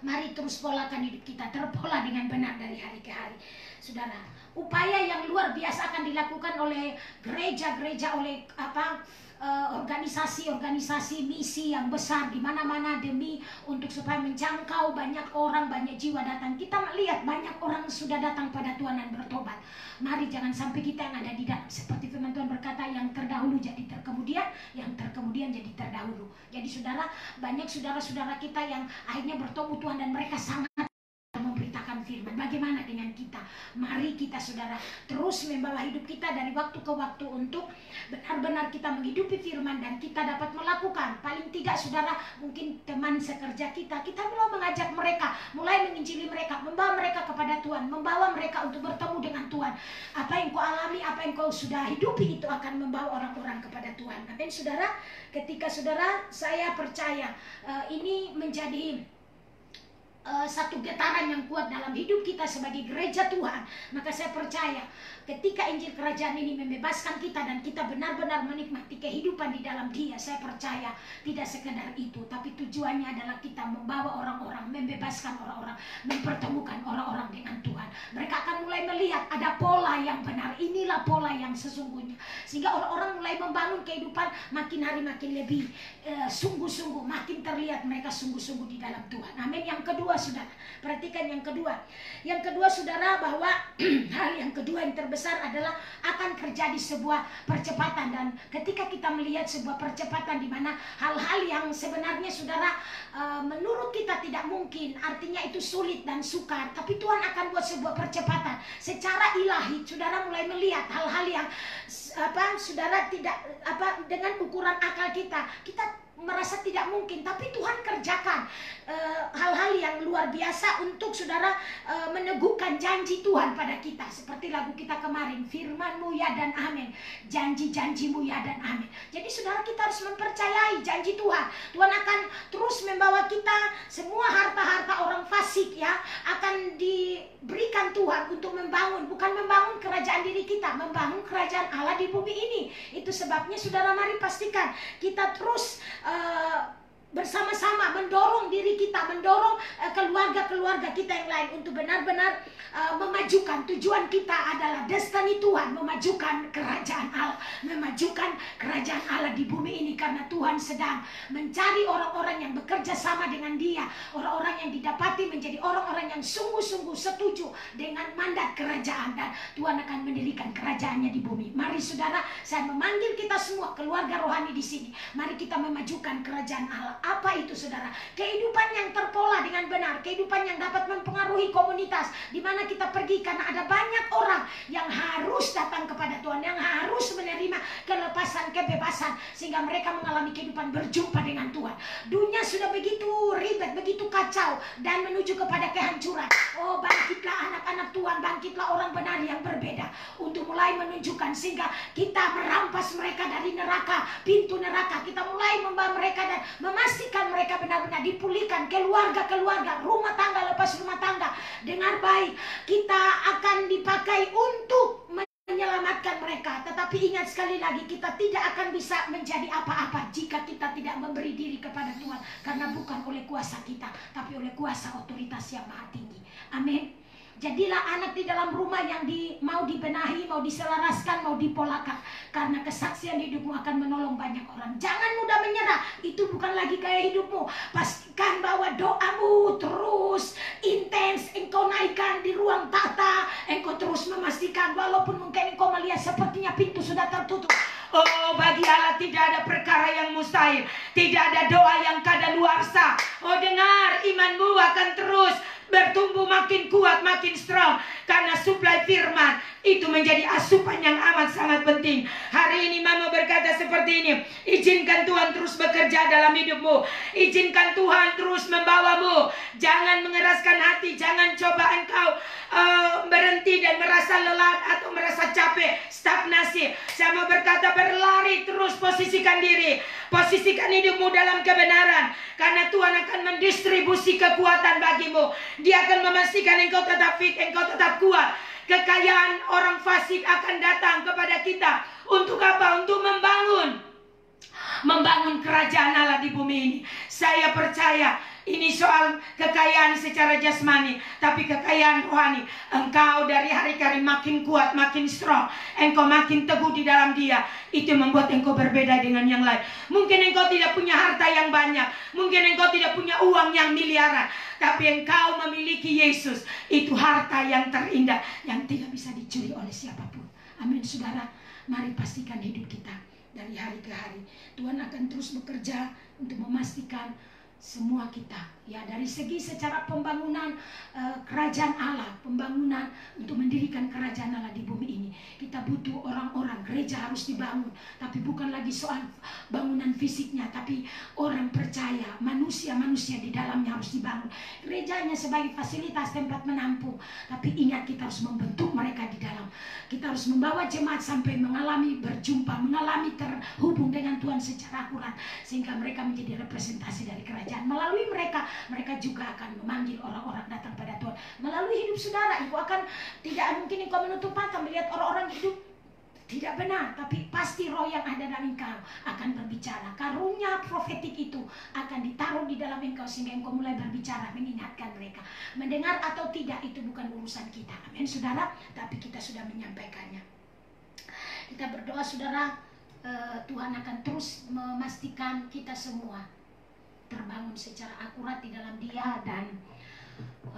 Mari terus polakan hidup kita, terpola dengan benar dari hari ke hari. Saudara, upaya yang luar biasa akan dilakukan oleh gereja-gereja, oleh organisasi-organisasi misi yang besar di mana-mana demi untuk supaya menjangkau banyak orang, banyak jiwa datang. Kita melihat banyak orang sudah datang pada Tuhan dan bertobat. Mari jangan sampai kita yang ada di dalam, seperti firman Tuhan berkata, yang terdahulu jadi terkemudian, yang terkemudian jadi terdahulu. Jadi saudara, banyak saudara-saudara kita yang akhirnya bertemu Tuhan dan mereka sangat memberitakan firman. Bagaimana dengan kita? Mari kita, saudara, terus membawa hidup kita dari waktu ke waktu untuk benar-benar kita menghidupi firman dan kita dapat melakukan. Paling tidak, saudara, mungkin teman sekerja kita belum mengajak mereka, mulai menginjili mereka, membawa mereka kepada Tuhan, membawa mereka untuk bertemu dengan Tuhan. Apa yang kau alami, apa yang kau sudah hidupi, itu akan membawa orang-orang kepada Tuhan. Amin, saudara. Ketika saudara, saya percaya ini menjadi satu getaran yang kuat dalam hidup kita sebagai gereja Tuhan, maka saya percaya ketika Injil Kerajaan ini membebaskan kita dan kita benar-benar menikmati kehidupan di dalam Dia, saya percaya tidak sekedar itu, tapi tujuannya adalah kita membawa orang-orang, membebaskan orang-orang, mempertemukan orang-orang dengan Tuhan. Mereka akan mulai melihat ada pola yang benar, inilah pola yang sesungguhnya, sehingga orang-orang mulai membangun kehidupan makin hari makin lebih sungguh-sungguh, makin terlihat mereka sungguh-sungguh di dalam Tuhan. Amin. Yang kedua, saudara, perhatikan yang kedua. Yang kedua, saudara, bahwa hal yang kedua yang terbesar adalah akan terjadi sebuah percepatan. Dan ketika kita melihat sebuah percepatan di mana hal-hal yang sebenarnya, saudara, menurut kita tidak mungkin, artinya itu sulit dan sukar, tapi Tuhan akan buat sebuah percepatan secara ilahi. Saudara mulai melihat hal-hal yang saudara tidak dengan ukuran akal kita merasa tidak mungkin, tapi Tuhan kerjakan hal-hal yang luar biasa untuk saudara meneguhkan janji Tuhan pada kita. Seperti lagu kita kemarin, firman-Mu ya dan amin, janji-janji-Mu ya dan amin. Jadi saudara, kita harus mempercayai janji Tuhan. Tuhan akan terus membawa kita, semua harta-harta orang fasik ya akan diberikan Tuhan untuk membangun, bukan membangun kerajaan diri kita, membangun kerajaan Allah di bumi ini. Itu sebabnya saudara, mari pastikan kita terus bersama-sama mendorong diri kita, mendorong keluarga-keluarga kita yang lain untuk benar-benar memajukan. Tujuan kita adalah destiny Tuhan, memajukan kerajaan Allah, memajukan kerajaan Allah di bumi ini, karena Tuhan sedang mencari orang-orang yang bekerja sama dengan Dia, orang-orang yang didapati menjadi orang-orang yang sungguh-sungguh setuju dengan mandat kerajaan, dan Tuhan akan mendirikan kerajaannya di bumi. Mari saudara, saya memanggil kita semua keluarga rohani di sini, mari kita memajukan kerajaan Allah. Apa itu saudara? Kehidupan yang terpola dengan benar, kehidupan yang dapat mempengaruhi komunitas di mana kita pergi, karena ada banyak orang yang harus datang kepada Tuhan, yang harus menerima kelepasan, kebebasan, sehingga mereka mengalami kehidupan berjumpa dengan Tuhan. Dunia sudah begitu ribet, begitu kacau, dan menuju kepada kehancuran. Oh, bangkitlah anak-anak Tuhan, bangkitlah orang benar yang berbeda untuk mulai menunjukkan, sehingga kita merampas mereka dari neraka, pintu neraka. Kita mulai membawa mereka dan memastikan mereka benar-benar dipulihkan, keluarga-keluarga, rumah tangga lepas rumah tangga dengan baik. Kita akan dipakai untuk menyelamatkan mereka. Tetapi ingat sekali lagi, kita tidak akan bisa menjadi apa-apa jika kita tidak memberi diri kepada Tuhan, karena bukan oleh kuasa kita, tapi oleh kuasa otoritas yang maha tinggi. Amin. Jadilah anak di dalam rumah yang mau dibenahi, mau diselaraskan, mau dipolakan, karena kesaksian hidupmu akan menolong banyak orang. Jangan mudah menyerah, itu bukan lagi gaya hidupmu. Pastikan bahwa doamu terus intens, engkau naikkan di ruang tahta. Engkau terus memastikan, walaupun mungkin engkau melihat sepertinya pintu sudah tertutup. Oh, bagi Allah tidak ada perkara yang mustahil, tidak ada doa yang kadaluarsa. Oh, dengar, imanmu akan terus bertumbuh makin kuat, makin strong, karena suplai firman itu menjadi asupan yang amat sangat penting. Hari ini Mama berkata seperti ini, izinkan Tuhan terus bekerja dalam hidupmu, izinkan Tuhan terus membawamu. Jangan mengeraskan hati, jangan coba engkau berhenti dan merasa lelah atau merasa capek, stagnasi. Saya mau berkata, berlari terus, posisikan diri, posisikan hidupmu dalam kebenaran, karena Tuhan akan mendistribusi kekuatan bagimu. Dia akan memastikan engkau tetap fit, engkau tetap kuat. Kekayaan orang fasik akan datang kepada kita. Untuk apa? Untuk membangun kerajaan Allah di bumi ini. Saya percaya ini soal kekayaan secara jasmani, tapi kekayaan rohani. Engkau dari hari ke hari makin kuat, makin strong. Engkau makin teguh di dalam Dia. Itu membuat engkau berbeda dengan yang lain. Mungkin engkau tidak punya harta yang banyak, mungkin engkau tidak punya uang yang miliaran, tapi engkau memiliki Yesus. Itu harta yang terindah, yang tidak bisa dicuri oleh siapapun. Amin saudara. Mari pastikan hidup kita dari hari ke hari. Tuhan akan terus bekerja untuk memastikan semua kita, ya, dari segi secara pembangunan kerajaan Allah, pembangunan untuk mendirikan kerajaan Allah di bumi ini. Kita butuh orang-orang, gereja harus dibangun, tapi bukan lagi soal bangunan fisiknya, tapi orang percaya, manusia-manusia di dalamnya harus dibangun. Gerejanya sebagai fasilitas tempat menampung, tapi ingat kita harus membentuk mereka di dalam. Kita harus membawa jemaat sampai mengalami berjumpa, mengalami terhubung dengan Tuhan secara akurat, sehingga mereka menjadi representasi dari kerajaan kerajaan. Melalui mereka, mereka juga akan memanggil orang-orang datang pada Tuhan. Melalui hidup saudara, engkau akan, tidak mungkin engkau menutup mata melihat orang-orang hidup tidak benar, tapi pasti roh yang ada dalam engkau akan berbicara. Karunia profetik itu akan ditaruh di dalam engkau sehingga engkau mulai berbicara, mengingatkan mereka. Mendengar atau tidak itu bukan urusan kita, amin saudara, tapi kita sudah menyampaikannya. Kita berdoa saudara, Tuhan akan terus memastikan kita semua terbangun secara akurat di dalam Dia, dan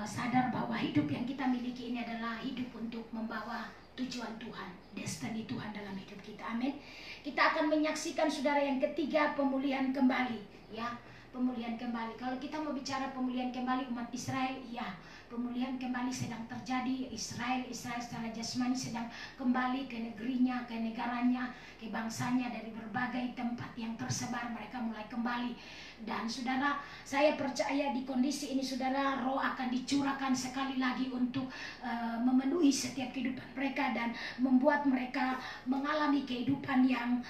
sadar bahwa hidup yang kita miliki ini adalah hidup untuk membawa tujuan Tuhan, destiny Tuhan dalam hidup kita. Amin. Kita akan menyaksikan saudara yang ketiga, pemulihan kembali, ya. Pemulihan kembali. Kalau kita mau bicara pemulihan kembali umat Israel, ya, pemulihan kembali sedang terjadi. Israel secara jasmani sedang kembali ke negerinya, ke negaranya, ke bangsanya, dari berbagai tempat yang tersebar mereka mulai kembali. Dan saudara, saya percaya di kondisi ini saudara, roh akan dicurahkan sekali lagi untuk memenuhi setiap kehidupan mereka dan membuat mereka mengalami kehidupan yang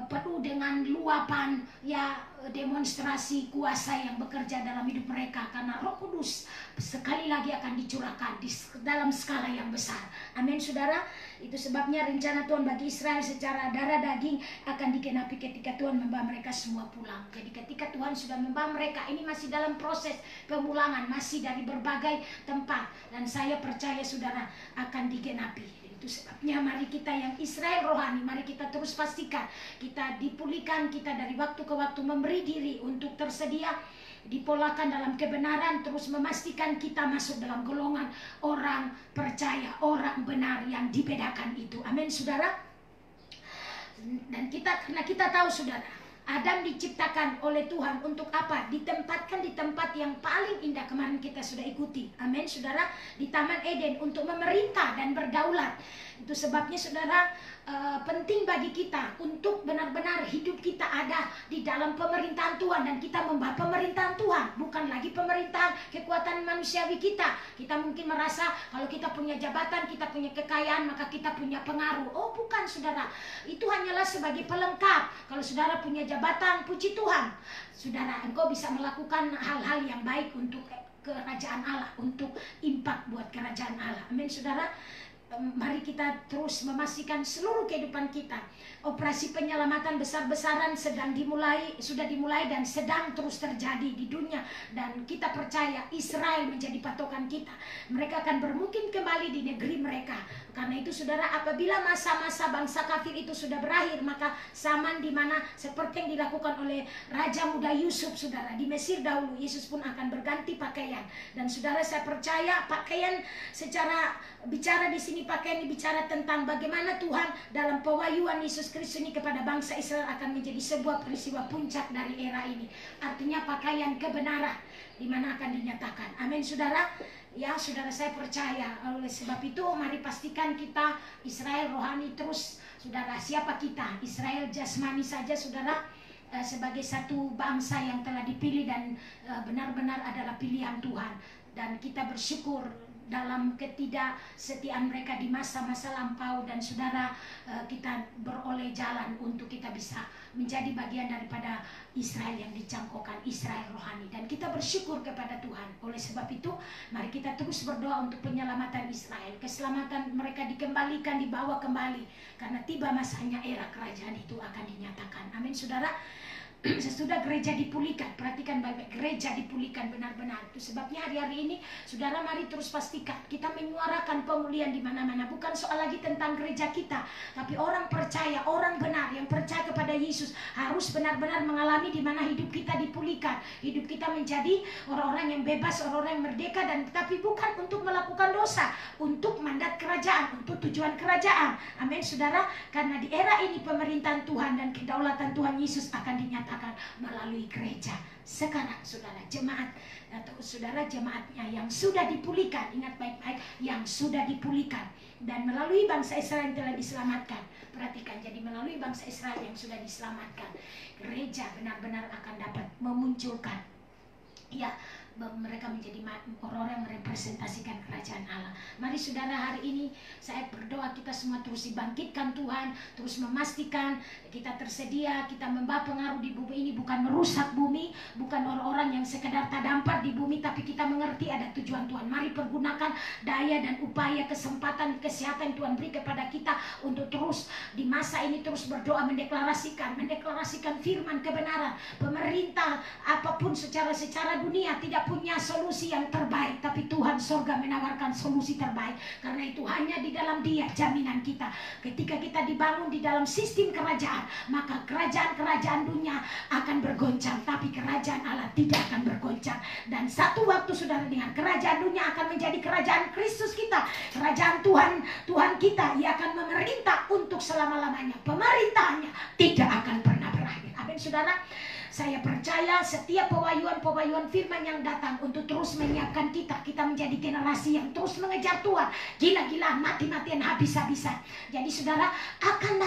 penuh dengan luapan, ya, demonstrasi kuasa yang bekerja dalam hidup mereka, karena Roh Kudus sekali lagi akan dicurahkan di dalam skala yang besar. Amin saudara. Itu sebabnya rencana Tuhan bagi Israel secara darah daging akan digenapi ketika Tuhan membawa mereka semua pulang. Jadi ketika Tuhan sudah membawa mereka, ini masih dalam proses pemulangan, masih dari berbagai tempat, dan saya percaya saudara akan digenapi. Itu sebabnya mari kita yang Israel rohani, mari kita terus pastikan kita dipulihkan, kita dari waktu ke waktu memberi diri untuk tersedia, dipolakan dalam kebenaran, terus memastikan kita masuk dalam golongan orang percaya, orang benar yang dibedakan itu. Amin saudara. Dan karena kita tahu saudara, Adam diciptakan oleh Tuhan untuk apa? Ditempatkan di tempat yang paling indah, kemarin kita sudah ikuti. Amin saudara, di Taman Eden untuk memerintah dan berdaulat. Itu sebabnya saudara, penting bagi kita untuk benar-benar hidup kita ada di dalam pemerintahan Tuhan, dan kita membawa pemerintahan Tuhan, bukan lagi pemerintahan kekuatan manusiawi kita. Kita mungkin merasa kalau kita punya jabatan, kita punya kekayaan, maka kita punya pengaruh. Oh bukan saudara, itu hanyalah sebagai pelengkap. Kalau saudara punya jabatan, puji Tuhan, saudara, engkau bisa melakukan hal-hal yang baik untuk kerajaan Allah, untuk impact buat kerajaan Allah. Amin saudara. Mari kita terus memastikan seluruh kehidupan kita, operasi penyelamatan besar-besaran sudah dimulai dan sedang terus terjadi di dunia, dan kita percaya Israel menjadi patokan kita. Mereka akan bermukim kembali di negeri mereka. Karena itu saudara, apabila masa-masa bangsa kafir itu sudah berakhir, maka zaman di mana seperti yang dilakukan oleh Raja Muda Yusuf saudara di Mesir dahulu, Yesus pun akan berganti pakaian. Dan saudara, saya percaya pakaian, secara bicara di sini pakaian bicara tentang bagaimana Tuhan dalam pewahyuan Yesus Kristus ini kepada bangsa Israel akan menjadi sebuah peristiwa puncak dari era ini. Artinya pakaian kebenaran di mana akan dinyatakan. Amin saudara. Ya saudara, saya percaya. Oleh sebab itu mari pastikan kita Israel rohani terus. Saudara, siapa kita? Israel jasmani saja saudara, sebagai satu bangsa yang telah dipilih dan benar-benar adalah pilihan Tuhan. Dan kita bersyukur dalam ketidaksetiaan mereka di masa-masa lampau, dan saudara, kita beroleh jalan untuk kita bisa menjadi bagian daripada Israel yang dicangkokkan, Israel rohani, dan kita bersyukur kepada Tuhan. Oleh sebab itu mari kita terus berdoa untuk penyelamatan Israel, keselamatan mereka dikembalikan, dibawa kembali, karena tiba masanya era kerajaan itu akan dinyatakan. Amin saudara. Sesudah gereja dipulihkan, perhatikan baik-baik, gereja dipulihkan benar-benar. Itu sebabnya hari-hari ini saudara, mari terus pastikan kita menyuarakan pemulihan di mana-mana. Bukan soal lagi tentang gereja kita, tapi orang percaya, orang benar yang percaya kepada Yesus harus benar-benar mengalami di mana hidup kita dipulihkan, hidup kita menjadi orang-orang yang bebas, orang-orang yang merdeka, dan tapi bukan untuk melakukan dosa, untuk mandat kerajaan, untuk tujuan kerajaan. Amin saudara. Karena di era ini pemerintahan Tuhan dan kedaulatan Tuhan Yesus akan dinyatakan melalui gereja. Sekarang saudara, jemaat atau saudara jemaatnya yang sudah dipulihkan, ingat baik-baik, yang sudah dipulihkan, dan melalui bangsa Israel yang telah diselamatkan. Perhatikan, jadi melalui bangsa Israel yang sudah diselamatkan, gereja benar-benar akan dapat memunculkan, ya, mereka menjadi orang-orang yang merepresentasikan kerajaan Allah. Mari saudara, hari ini saya berdoa kita semua terus dibangkitkan Tuhan, terus memastikan kita tersedia, kita membawa pengaruh di bumi ini, bukan merusak bumi, bukan orang-orang yang sekedar terdampak di bumi, tapi kita mengerti ada tujuan Tuhan. Mari pergunakan daya dan upaya, kesempatan, kesehatan Tuhan beri kepada kita untuk terus di masa ini terus berdoa, mendeklarasikan firman kebenaran. Pemerintah apapun secara dunia tidak punya solusi yang terbaik, tapi Tuhan sorga menawarkan solusi terbaik. Karena itu hanya di dalam Dia jaminan kita. Ketika kita dibangun di dalam sistem kerajaan, maka kerajaan-kerajaan dunia akan bergoncang, tapi kerajaan Allah tidak akan bergoncang. Dan satu waktu saudara, dengan kerajaan dunia akan menjadi kerajaan Kristus kita, kerajaan Tuhan kita. Ia akan memerintah untuk selama-lamanya. Pemerintahannya tidak akan pernah berakhir. Amin saudara. Saya percaya setiap pewahyuan firman yang datang untuk terus menyiapkan kita menjadi generasi yang terus mengejar Tuhan, gila-gilaan, mati-matian, habis-habisan. Jadi saudara, akan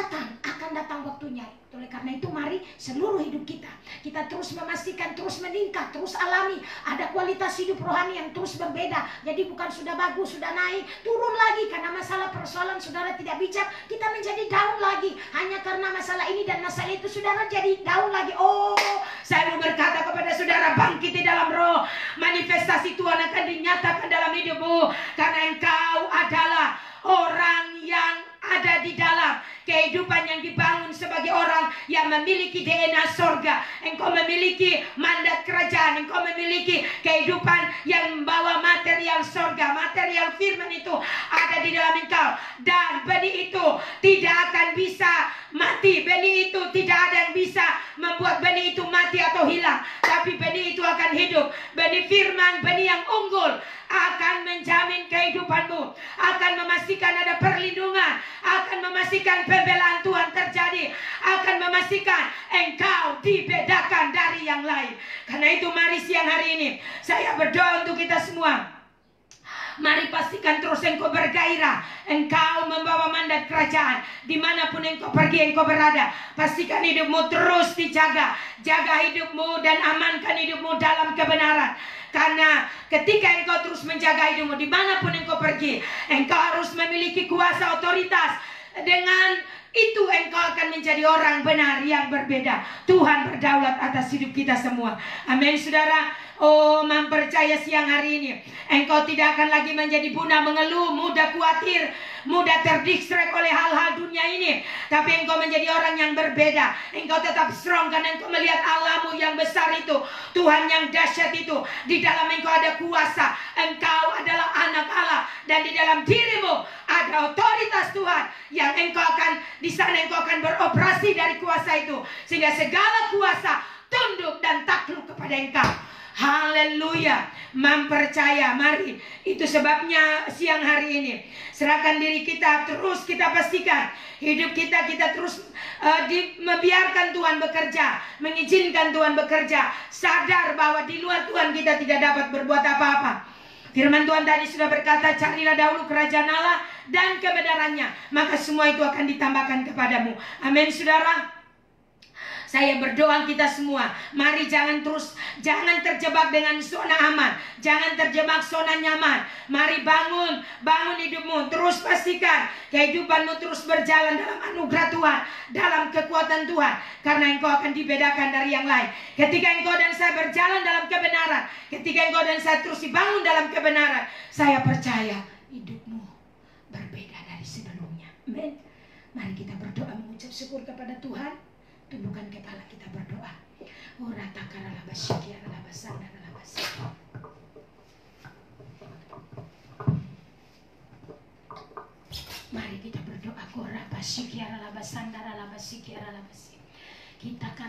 datang waktunya. Oleh karena itu mari seluruh hidup kita terus memastikan, terus meningkat, terus alami. Ada kualitas hidup rohani yang terus berbeda. Jadi bukan sudah bagus, sudah naik, turun lagi karena masalah persoalan saudara tidak bijak, kita menjadi down lagi. Hanya karena masalah ini dan masalah itu saudara jadi down lagi. Oh, saya mau berkata kepada saudara, bangkit di dalam roh. Manifestasi Tuhan akan dinyatakan dalam hidupmu, karena engkau adalah orang yang ada di dalam kehidupan yang dibangun sebagai orang yang memiliki DNA sorga. Engkau memiliki mandat kerajaan, engkau memiliki kehidupan yang membawa material sorga. Material firman itu ada di dalam engkau, dan benih itu tidak akan bisa mati. Benih itu tidak ada yang bisa membuat benih itu mati atau hilang, tapi benih itu akan hidup. Benih firman, benih yang unggul akan menjamin kehidupanmu, akan memastikan ada perlindungan, akan memastikan pembelaan Tuhan terjadi, akan memastikan engkau dibedakan dari yang lain. Karena itu mari siang hari ini saya berdoa untuk kita semua. Mari pastikan terus engkau bergairah, engkau membawa mandat kerajaan. Dimanapun engkau pergi, engkau berada, pastikan hidupmu terus dijaga. Jaga hidupmu dan amankan hidupmu dalam kebenaran. Karena ketika engkau terus menjaga hidupmu, dimanapun engkau pergi, engkau harus memiliki kuasa otoritas. Dengan itu engkau akan menjadi orang benar yang berbeda. Tuhan berdaulat atas hidup kita semua. Amin saudara. Oh, mempercaya siang hari ini engkau tidak akan lagi menjadi buna mengeluh, mudah khawatir, mudah terdistract oleh hal-hal dunia ini. Tapi engkau menjadi orang yang berbeda. Engkau tetap strong karena engkau melihat Allahmu yang besar itu, Tuhan yang dahsyat itu. Di dalam engkau ada kuasa. Engkau adalah anak Allah, dan di dalam dirimu ada otoritas Tuhan yang engkau akan, di sana engkau akan beroperasi dari kuasa itu, sehingga segala kuasa tunduk dan takluk kepada engkau. Haleluya. Mempercaya, mari. Itu sebabnya siang hari ini serahkan diri kita, terus kita pastikan hidup kita terus membiarkan Tuhan bekerja, mengizinkan Tuhan bekerja, sadar bahwa di luar Tuhan kita tidak dapat berbuat apa-apa. Firman Tuhan tadi sudah berkata, carilah dahulu kerajaan Allah dan kebenarannya, maka semua itu akan ditambahkan kepadamu. Amin saudara. Saya berdoa kita semua, mari jangan terjebak dengan zona aman, jangan terjebak zona nyaman. Mari bangun hidupmu, terus pastikan kehidupanmu terus berjalan dalam anugerah Tuhan, dalam kekuatan Tuhan, karena engkau akan dibedakan dari yang lain. Ketika engkau dan saya berjalan dalam kebenaran, ketika engkau dan saya terus dibangun dalam kebenaran, saya percaya hidupmu berbeda dari sebelumnya. Amin. Mari kita berdoa mengucap syukur kepada Tuhan. Tundukkan kepala kita berdoa. Mari kita berdoa. Kita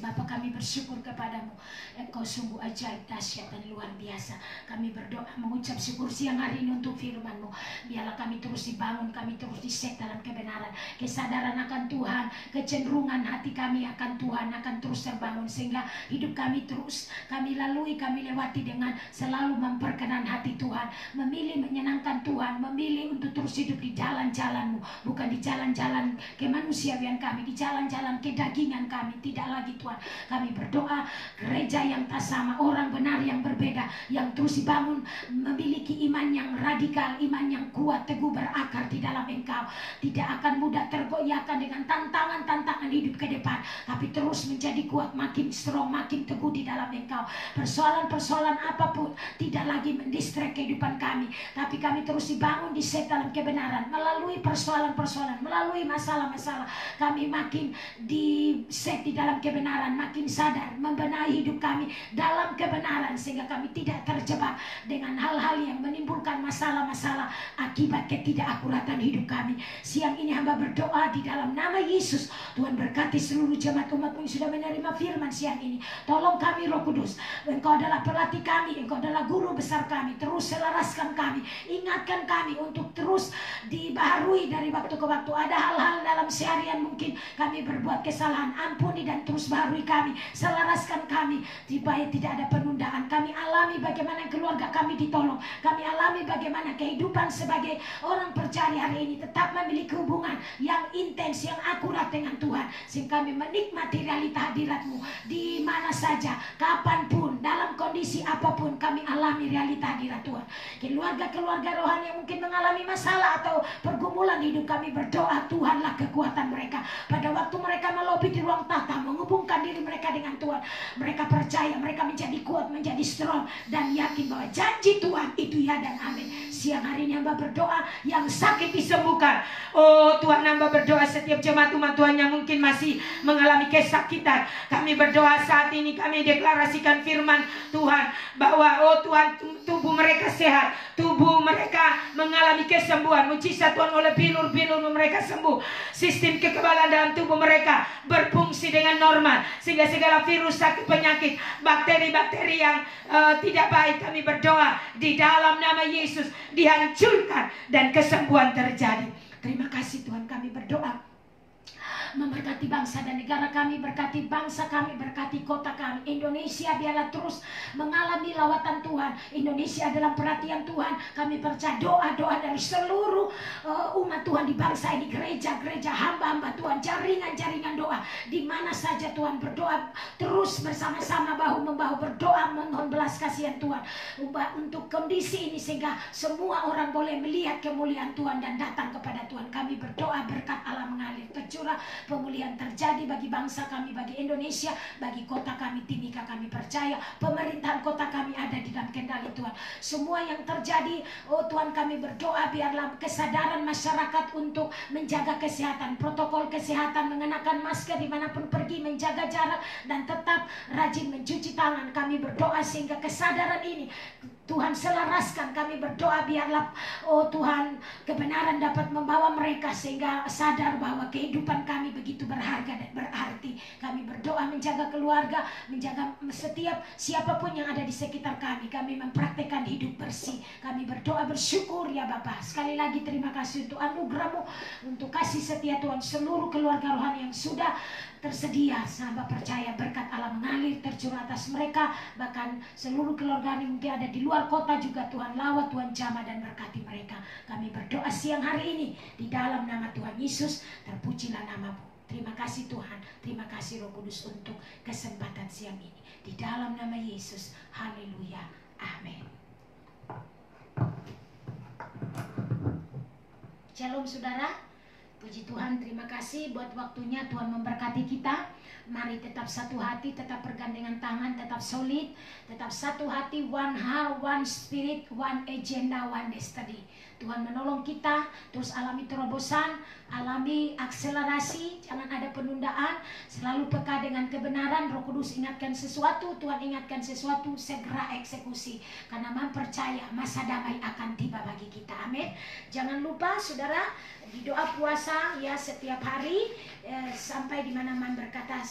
Bapa, kami bersyukur kepadamu. Engkau sungguh ajaib, dahsyat dan luar biasa. Kami berdoa mengucap syukur siang hari ini untuk firman-Mu. Biarlah kami terus dibangun, kami terus diset dalam kebenaran, kesadaran akan Tuhan, kecenderungan hati kami akan Tuhan akan terus terbangun, sehingga hidup kami terus kami lalui, kami lewati dengan selalu memperkenan hati Tuhan, memilih menyenangkan Tuhan, memilih untuk terus hidup di jalan-jalan-Mu, bukan di jalan-jalan kemanusiaan kemanusiaan kami, di jalan-jalan kedagingan kami. Tidak lagi Tuhan, kami berdoa gereja yang tak sama, orang benar yang berbeda, yang terus dibangun, memiliki iman yang radikal, iman yang kuat, teguh berakar di dalam Engkau. Tidak akan mudah tergoyahkan dengan tantangan-tantangan hidup ke depan, tapi terus menjadi kuat, makin strong, makin teguh di dalam Engkau. Persoalan-persoalan apapun tidak lagi mendistrek kehidupan kami, tapi kami terus dibangun, di-set dalam kebenaran. Melalui persoalan-persoalan, melalui masalah-masalah, kami makin di-set di dalam kebenaran, makin sadar, membenahi hidup kami dalam kebenaran, sehingga kami tidak terjebak dengan hal-hal yang menimbulkan masalah-masalah akibat ketidakakuratan hidup kami. Siang ini hamba berdoa di dalam nama Yesus, Tuhan berkati seluruh jemaat umat-Mu yang sudah menerima firman siang ini. Tolong kami Roh Kudus, Engkau adalah pelatih kami, Engkau adalah guru besar kami. Terus selaraskan kami, ingatkan kami untuk terus dibaharui dari waktu ke waktu. Ada hal-hal dalam seharian mungkin kami berbuat kesalahan, ampuni dan terus baharui kami, selaraskan kami supaya tidak ada penundaan. Kami alami bagaimana keluarga kami ditolong, kami alami bagaimana kehidupan sebagai orang percaya hari ini tetap memiliki hubungan yang intens, yang akurat dengan Tuhan, sehingga kami menikmati realita hadirat-Mu di mana saja, kapanpun, dalam kondisi apapun. Kami alami realita hadirat Tuhan. Keluarga-keluarga rohani yang mungkin mengalami masalah atau pergumulan hidup, kami berdoa Tuhanlah kekuatan mereka. Pada waktu mereka melobi di ruang tata, menghubungkan diri mereka dengan Tuhan, mereka percaya, mereka menjadi kuat, menjadi strong, dan yakin bahwa janji Tuhan itu ya dan amin. Siang hari ini hamba berdoa yang sakit disembuhkan. Oh Tuhan, hamba berdoa setiap jemaat umat Tuhan yang mungkin masih mengalami kesakitan. Kami berdoa saat ini, kami deklarasikan firman Tuhan bahwa oh Tuhan, tubuh mereka sehat, tubuh mereka mengalami kesembuhan. Mujizat Tuhan, oleh bilur-bilur mereka sembuh. Sistem kekebalan dalam tubuh mereka berfungsi dengan normal, sehingga segala virus, sakit, penyakit, bakteri-bakteri yang tidak baik, kami berdoa di dalam nama Yesus dihancurkan dan kesembuhan terjadi. Terima kasih Tuhan, kami berdoa memberkati bangsa dan negara kami, berkati bangsa kami, berkati kota kami. Indonesia biarlah terus mengalami lawatan Tuhan. Indonesia adalah perhatian Tuhan. Kami percaya doa-doa dari seluruh umat Tuhan di bangsa ini, gereja-gereja, hamba-hamba Tuhan, jaringan-jaringan doa, di mana saja Tuhan berdoa terus bersama-sama, bahu-membahu berdoa memohon belas kasihan Tuhan untuk kondisi ini, sehingga semua orang boleh melihat kemuliaan Tuhan dan datang kepada Tuhan. Kami berdoa berkat Allah mengalir, tercurah, pemulihan terjadi bagi bangsa kami, bagi Indonesia, bagi kota kami Timika. Kami percaya pemerintahan kota kami ada di dalam kendali Tuhan. Semua yang terjadi, oh Tuhan, kami berdoa biarlah kesadaran masyarakat untuk menjaga kesehatan, protokol kesehatan, mengenakan masker dimanapun pergi, menjaga jarak, dan tetap rajin mencuci tangan. Kami berdoa sehingga kesadaran ini Tuhan selaraskan. Kami berdoa biarlah oh Tuhan, kebenaran dapat membawa mereka sehingga sadar bahwa kehidupan kami begitu berharga dan berarti. Kami berdoa menjaga keluarga, menjaga setiap siapapun yang ada di sekitar kami. Kami mempraktekkan hidup bersih. Kami berdoa bersyukur ya Bapa. Sekali lagi terima kasih untuk anugerah-Mu, untuk kasih setia Tuhan, seluruh keluarga rohani yang sudah tersedia. Hamba percaya berkat Allah mengalir tercurah atas mereka, bahkan seluruh keluarga yang mungkin ada di luar kota juga. Tuhan lawat, Tuhan jamah dan berkati mereka. Kami berdoa siang hari ini di dalam nama Tuhan Yesus, terpujilah nama-Mu. Terima kasih Tuhan, terima kasih Roh Kudus untuk kesempatan siang ini. Di dalam nama Yesus, haleluya, amin. Shalom saudara, puji Tuhan, terima kasih buat waktunya. Tuhan memberkati kita. Mari tetap satu hati, tetap bergandengan tangan, tetap solid, tetap satu hati, one heart, one spirit, one agenda, one destiny. Tuhan menolong kita, terus alami terobosan, alami akselerasi, jangan ada penundaan, selalu peka dengan kebenaran. Roh Kudus ingatkan sesuatu, Tuhan ingatkan sesuatu, segera eksekusi, karena mempercaya masa damai akan tiba bagi kita. Amin. Jangan lupa saudara, di doa puasa ya setiap hari sampai di mana Man berkata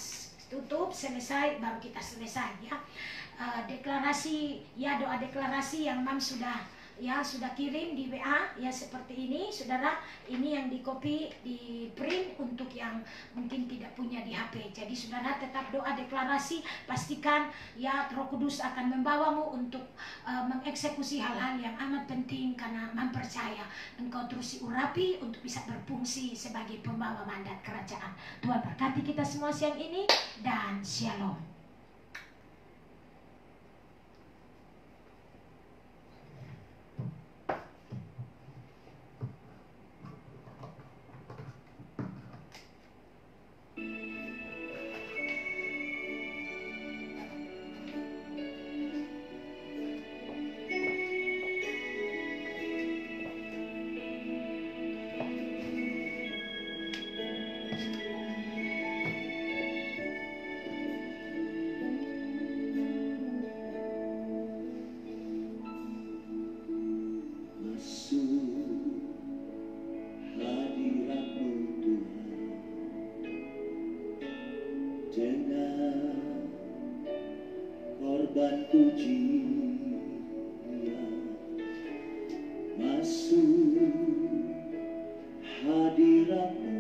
tutup, selesai, baru kita selesai ya. Deklarasi ya, doa deklarasi yang Mam sudah ya sudah kirim di WA ya seperti ini saudara. Ini yang di copy, di print untuk yang mungkin tidak punya di HP. Jadi saudara tetap doa deklarasi, pastikan ya Roh Kudus akan membawamu untuk mengeksekusi hal-hal yang amat penting, karena mempercaya engkau terus urapi untuk bisa berfungsi sebagai pembawa mandat kerajaan. Tuhan berkati kita semua siang ini, dan shalom. Masuk hadiratmu